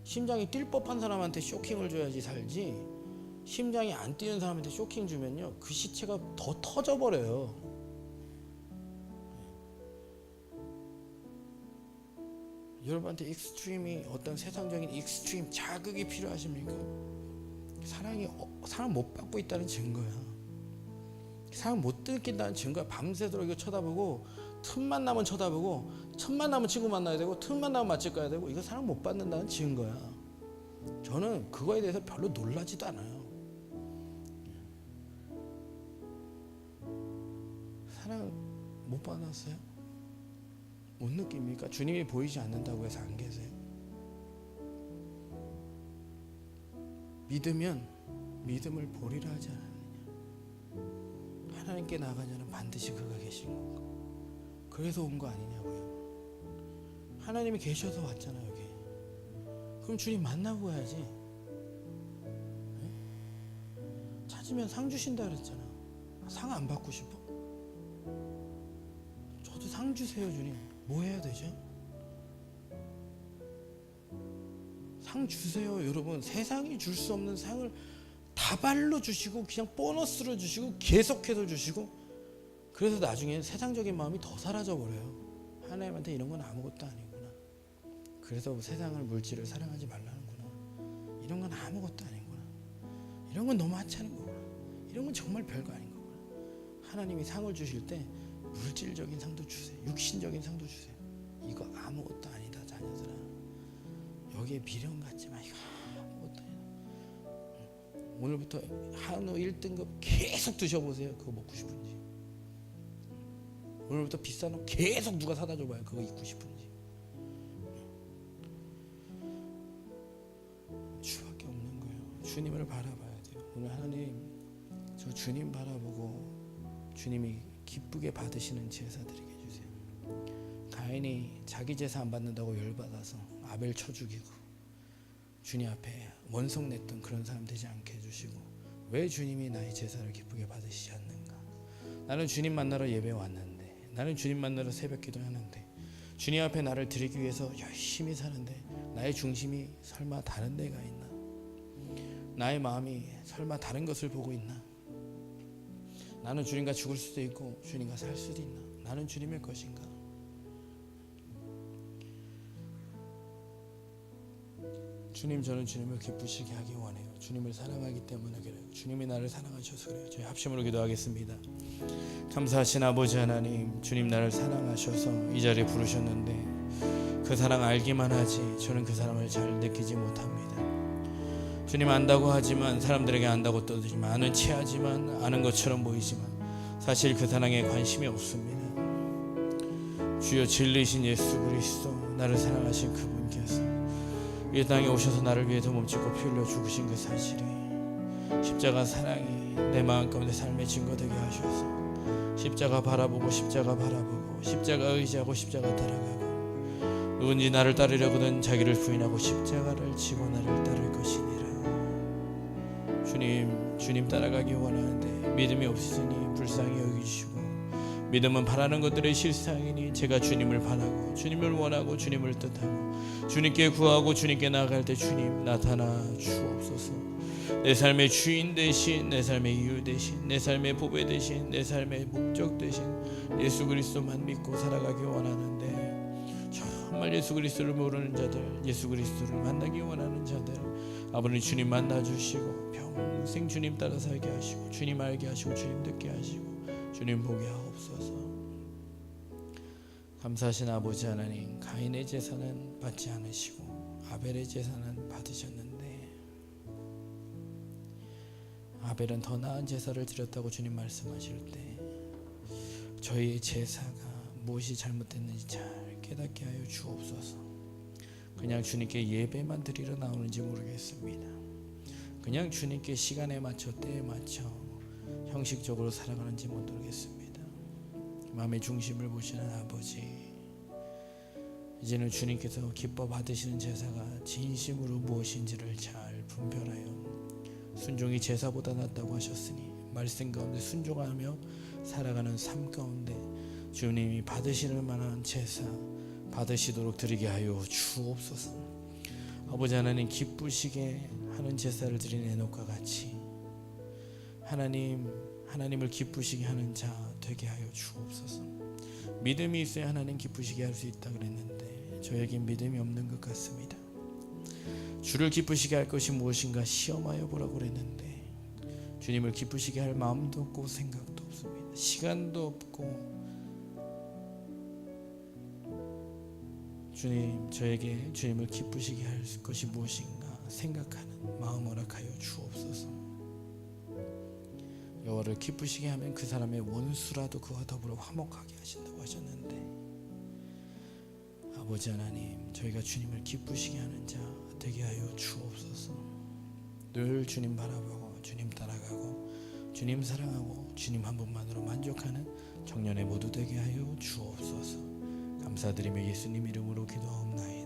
심장이 뛸 법한 사람한테 쇼킹을 줘야지 살지, 심장이 안 뛰는 사람한테 쇼킹 주면요 그 시체가 더 터져버려요. 여러분한테 익스트림이, 어떤 세상적인 익스트림 자극이 필요하십니까? 사랑 못 받고 있다는 증거야. 사랑 못 느낀다는 증거야. 밤새도록 이거 쳐다보고, 틈만 나면 쳐다보고, 틈만 나면 친구 만나야 되고, 틈만 나면 맛집 가야 되고, 이거 사랑 못 받는다는 증거야. 저는 그거에 대해서 별로 놀라지도 않아요. 사랑 못 받았어요? 못 느낍니까? 주님이 보이지 않는다고 해서 안 계세요? 믿으면 믿음을 보리라 하지 않았느냐. 하나님께 나아간 자는 반드시 그가 계신 건가. 그래서 온 거 아니냐고요. 하나님이 계셔서 왔잖아요 여기. 그럼 주님 만나고 가야지. 네? 찾으면 상 주신다 그랬잖아. 상 안 받고 싶어? 저도 상 주세요 주님. 뭐 해야 되죠? 상 주세요 여러분. 세상이 줄 수 없는 상을 다발로 주시고, 그냥 보너스로 주시고, 계속해서 주시고, 그래서 나중에 세상적인 마음이 더 사라져 버려요. 하나님한테 이런 건 아무것도 아니구나. 그래서 세상을, 물질을 사랑하지 말라는구나. 이런 건 아무것도 아니구나. 이런 건 너무 하찮은 거구나. 이런 건 정말 별거 아닌 거구나. 하나님이 상을 주실 때 물질적인 상도 주세요. 육신적인 상도 주세요. 이거 아무것도 아니다 자녀들아. 여기에 미련 갖지 마. 이거 아무것도 아니다. 오늘부터 한우 1등급 계속 드셔보세요. 그거 먹고 싶은지. 오늘부터 비싼 옷 계속 누가 사다 줘봐요. 그거 입고 싶은지. 주밖에 없는 거예요. 주님을 바라봐야 돼요. 오늘 하나님, 저 주님 바라보고 주님이 기쁘게 받으시는 제사 드리게 해주세요. 가인이 자기 제사 안 받는다고 열받아서 아벨 쳐 죽이고 주님 앞에 원성 냈던 그런 사람 되지 않게 해주시고, 왜 주님이 나의 제사를 기쁘게 받으시지 않는가. 나는 주님 만나러 예배 왔는데, 나는 주님 만나러 새벽 기도하는데, 주님 앞에 나를 드리기 위해서 열심히 사는데 나의 중심이 설마 다른 데가 있나? 나의 마음이 설마 다른 것을 보고 있나? 나는 주님과 죽을 수도 있고 주님과 살 수도 있나? 나는 주님의 것인가? 주님, 저는 주님을 기쁘시게 하기 원해요. 주님을 사랑하기 때문에 그래요. 주님이 나를 사랑하셔서 그래요. 저희 합심으로 기도하겠습니다. 감사하신 아버지 하나님, 주님 나를 사랑하셔서 이 자리에 부르셨는데 그 사랑 알기만 하지 저는 그 사랑을 잘 느끼지 못합니다. 주님 안다고 하지만, 사람들에게 안다고 떠들지만, 아는 체하지만, 아는 것처럼 보이지만 사실 그 사랑에 관심이 없습니다. 주여, 진리신 예수 그리스도, 나를 사랑하신 그분께서 이 땅에 오셔서 나를 위해서 몸짓고 피 흘려 죽으신 그 사실이, 십자가 사랑이 내 마음 가운데 삶의 증거 되게 하셔서 십자가 바라보고, 십자가 바라보고, 십자가 의지하고, 십자가 따라가고, 누군지 나를 따르려거든 자기를 부인하고 십자가를 지고 나를 따를 것이니라. 주님 따라가기 원하는데 믿음이 없으니 불쌍히 여기시고, 믿음은 바라는 것들의 실상이니 제가 주님을 바라고 주님을 원하고 주님을 뜻하고 주님께 구하고 주님께 나아갈 때 주님 나타나 주옵소서. 내 삶의 주인 되신, 내 삶의 이유 되신, 내 삶의 보배 되신, 내 삶의 목적 되신 예수 그리스도만 믿고 살아가기 원하는데, 정말 예수 그리스도를 모르는 자들, 예수 그리스도를 만나기 원하는 자들, 아버지 주님 만나주시고 평생 주님 따라 살게 하시고, 주님 알게 하시고, 주님 듣게 하시고, 주님 보게 하옵소서. 감사하신 아버지 하나님, 가인의 제사는 받지 않으시고 아벨의 제사는 받으셨는데, 아벨은 더 나은 제사를 드렸다고 주님 말씀하실 때 저희의 제사가 무엇이 잘못됐는지 잘 깨닫게 하여 주옵소서. 그냥 주님께 예배만 드리러 나오는지 모르겠습니다. 그냥 주님께 시간에 맞춰, 때에 맞춰 형식적으로 살아가는지 모르겠습니다. 마음의 중심을 보시는 아버지, 이제는 주님께서 기뻐 받으시는 제사가 진심으로 무엇인지를 잘 분별하여, 순종이 제사보다 낫다고 하셨으니 말씀 가운데 순종하며 살아가는 삶 가운데 주님이 받으시는 만한 제사 받으시도록 드리게 하여 주옵소서. 아버지 하나님 기쁘시게 하는 제사를 드리는 에녹과 같이 하나님을 기쁘시게 하는 자 되게 하여 주옵소서. 믿음이 있어야 하나님 기쁘시게 할 수 있다 그랬는데 저에겐 믿음이 없는 것 같습니다. 주를 기쁘시게 할 것이 무엇인가 시험하여 보라고 그랬는데 주님을 기쁘시게 할 마음도 없고 생각도 없습니다. 시간도 없고 주님, 저에게 주님을 기쁘시게 할 것이 무엇인가 생각하는 마음 허락하여 주옵소서. 여호와를 기쁘시게 하면 그 사람의 원수라도 그와 더불어 화목하게 하신다고 하셨는데 아버지 하나님, 저희가 주님을 기쁘시게 하는 자 되게 하여 주옵소서. 늘 주님 바라보고 주님 따라가고 주님 사랑하고 주님 한 분만으로 만족하는 청년의 모두 되게 하여 주옵소서. 감사드리며 예수님 이름으로 기도하옵나이다.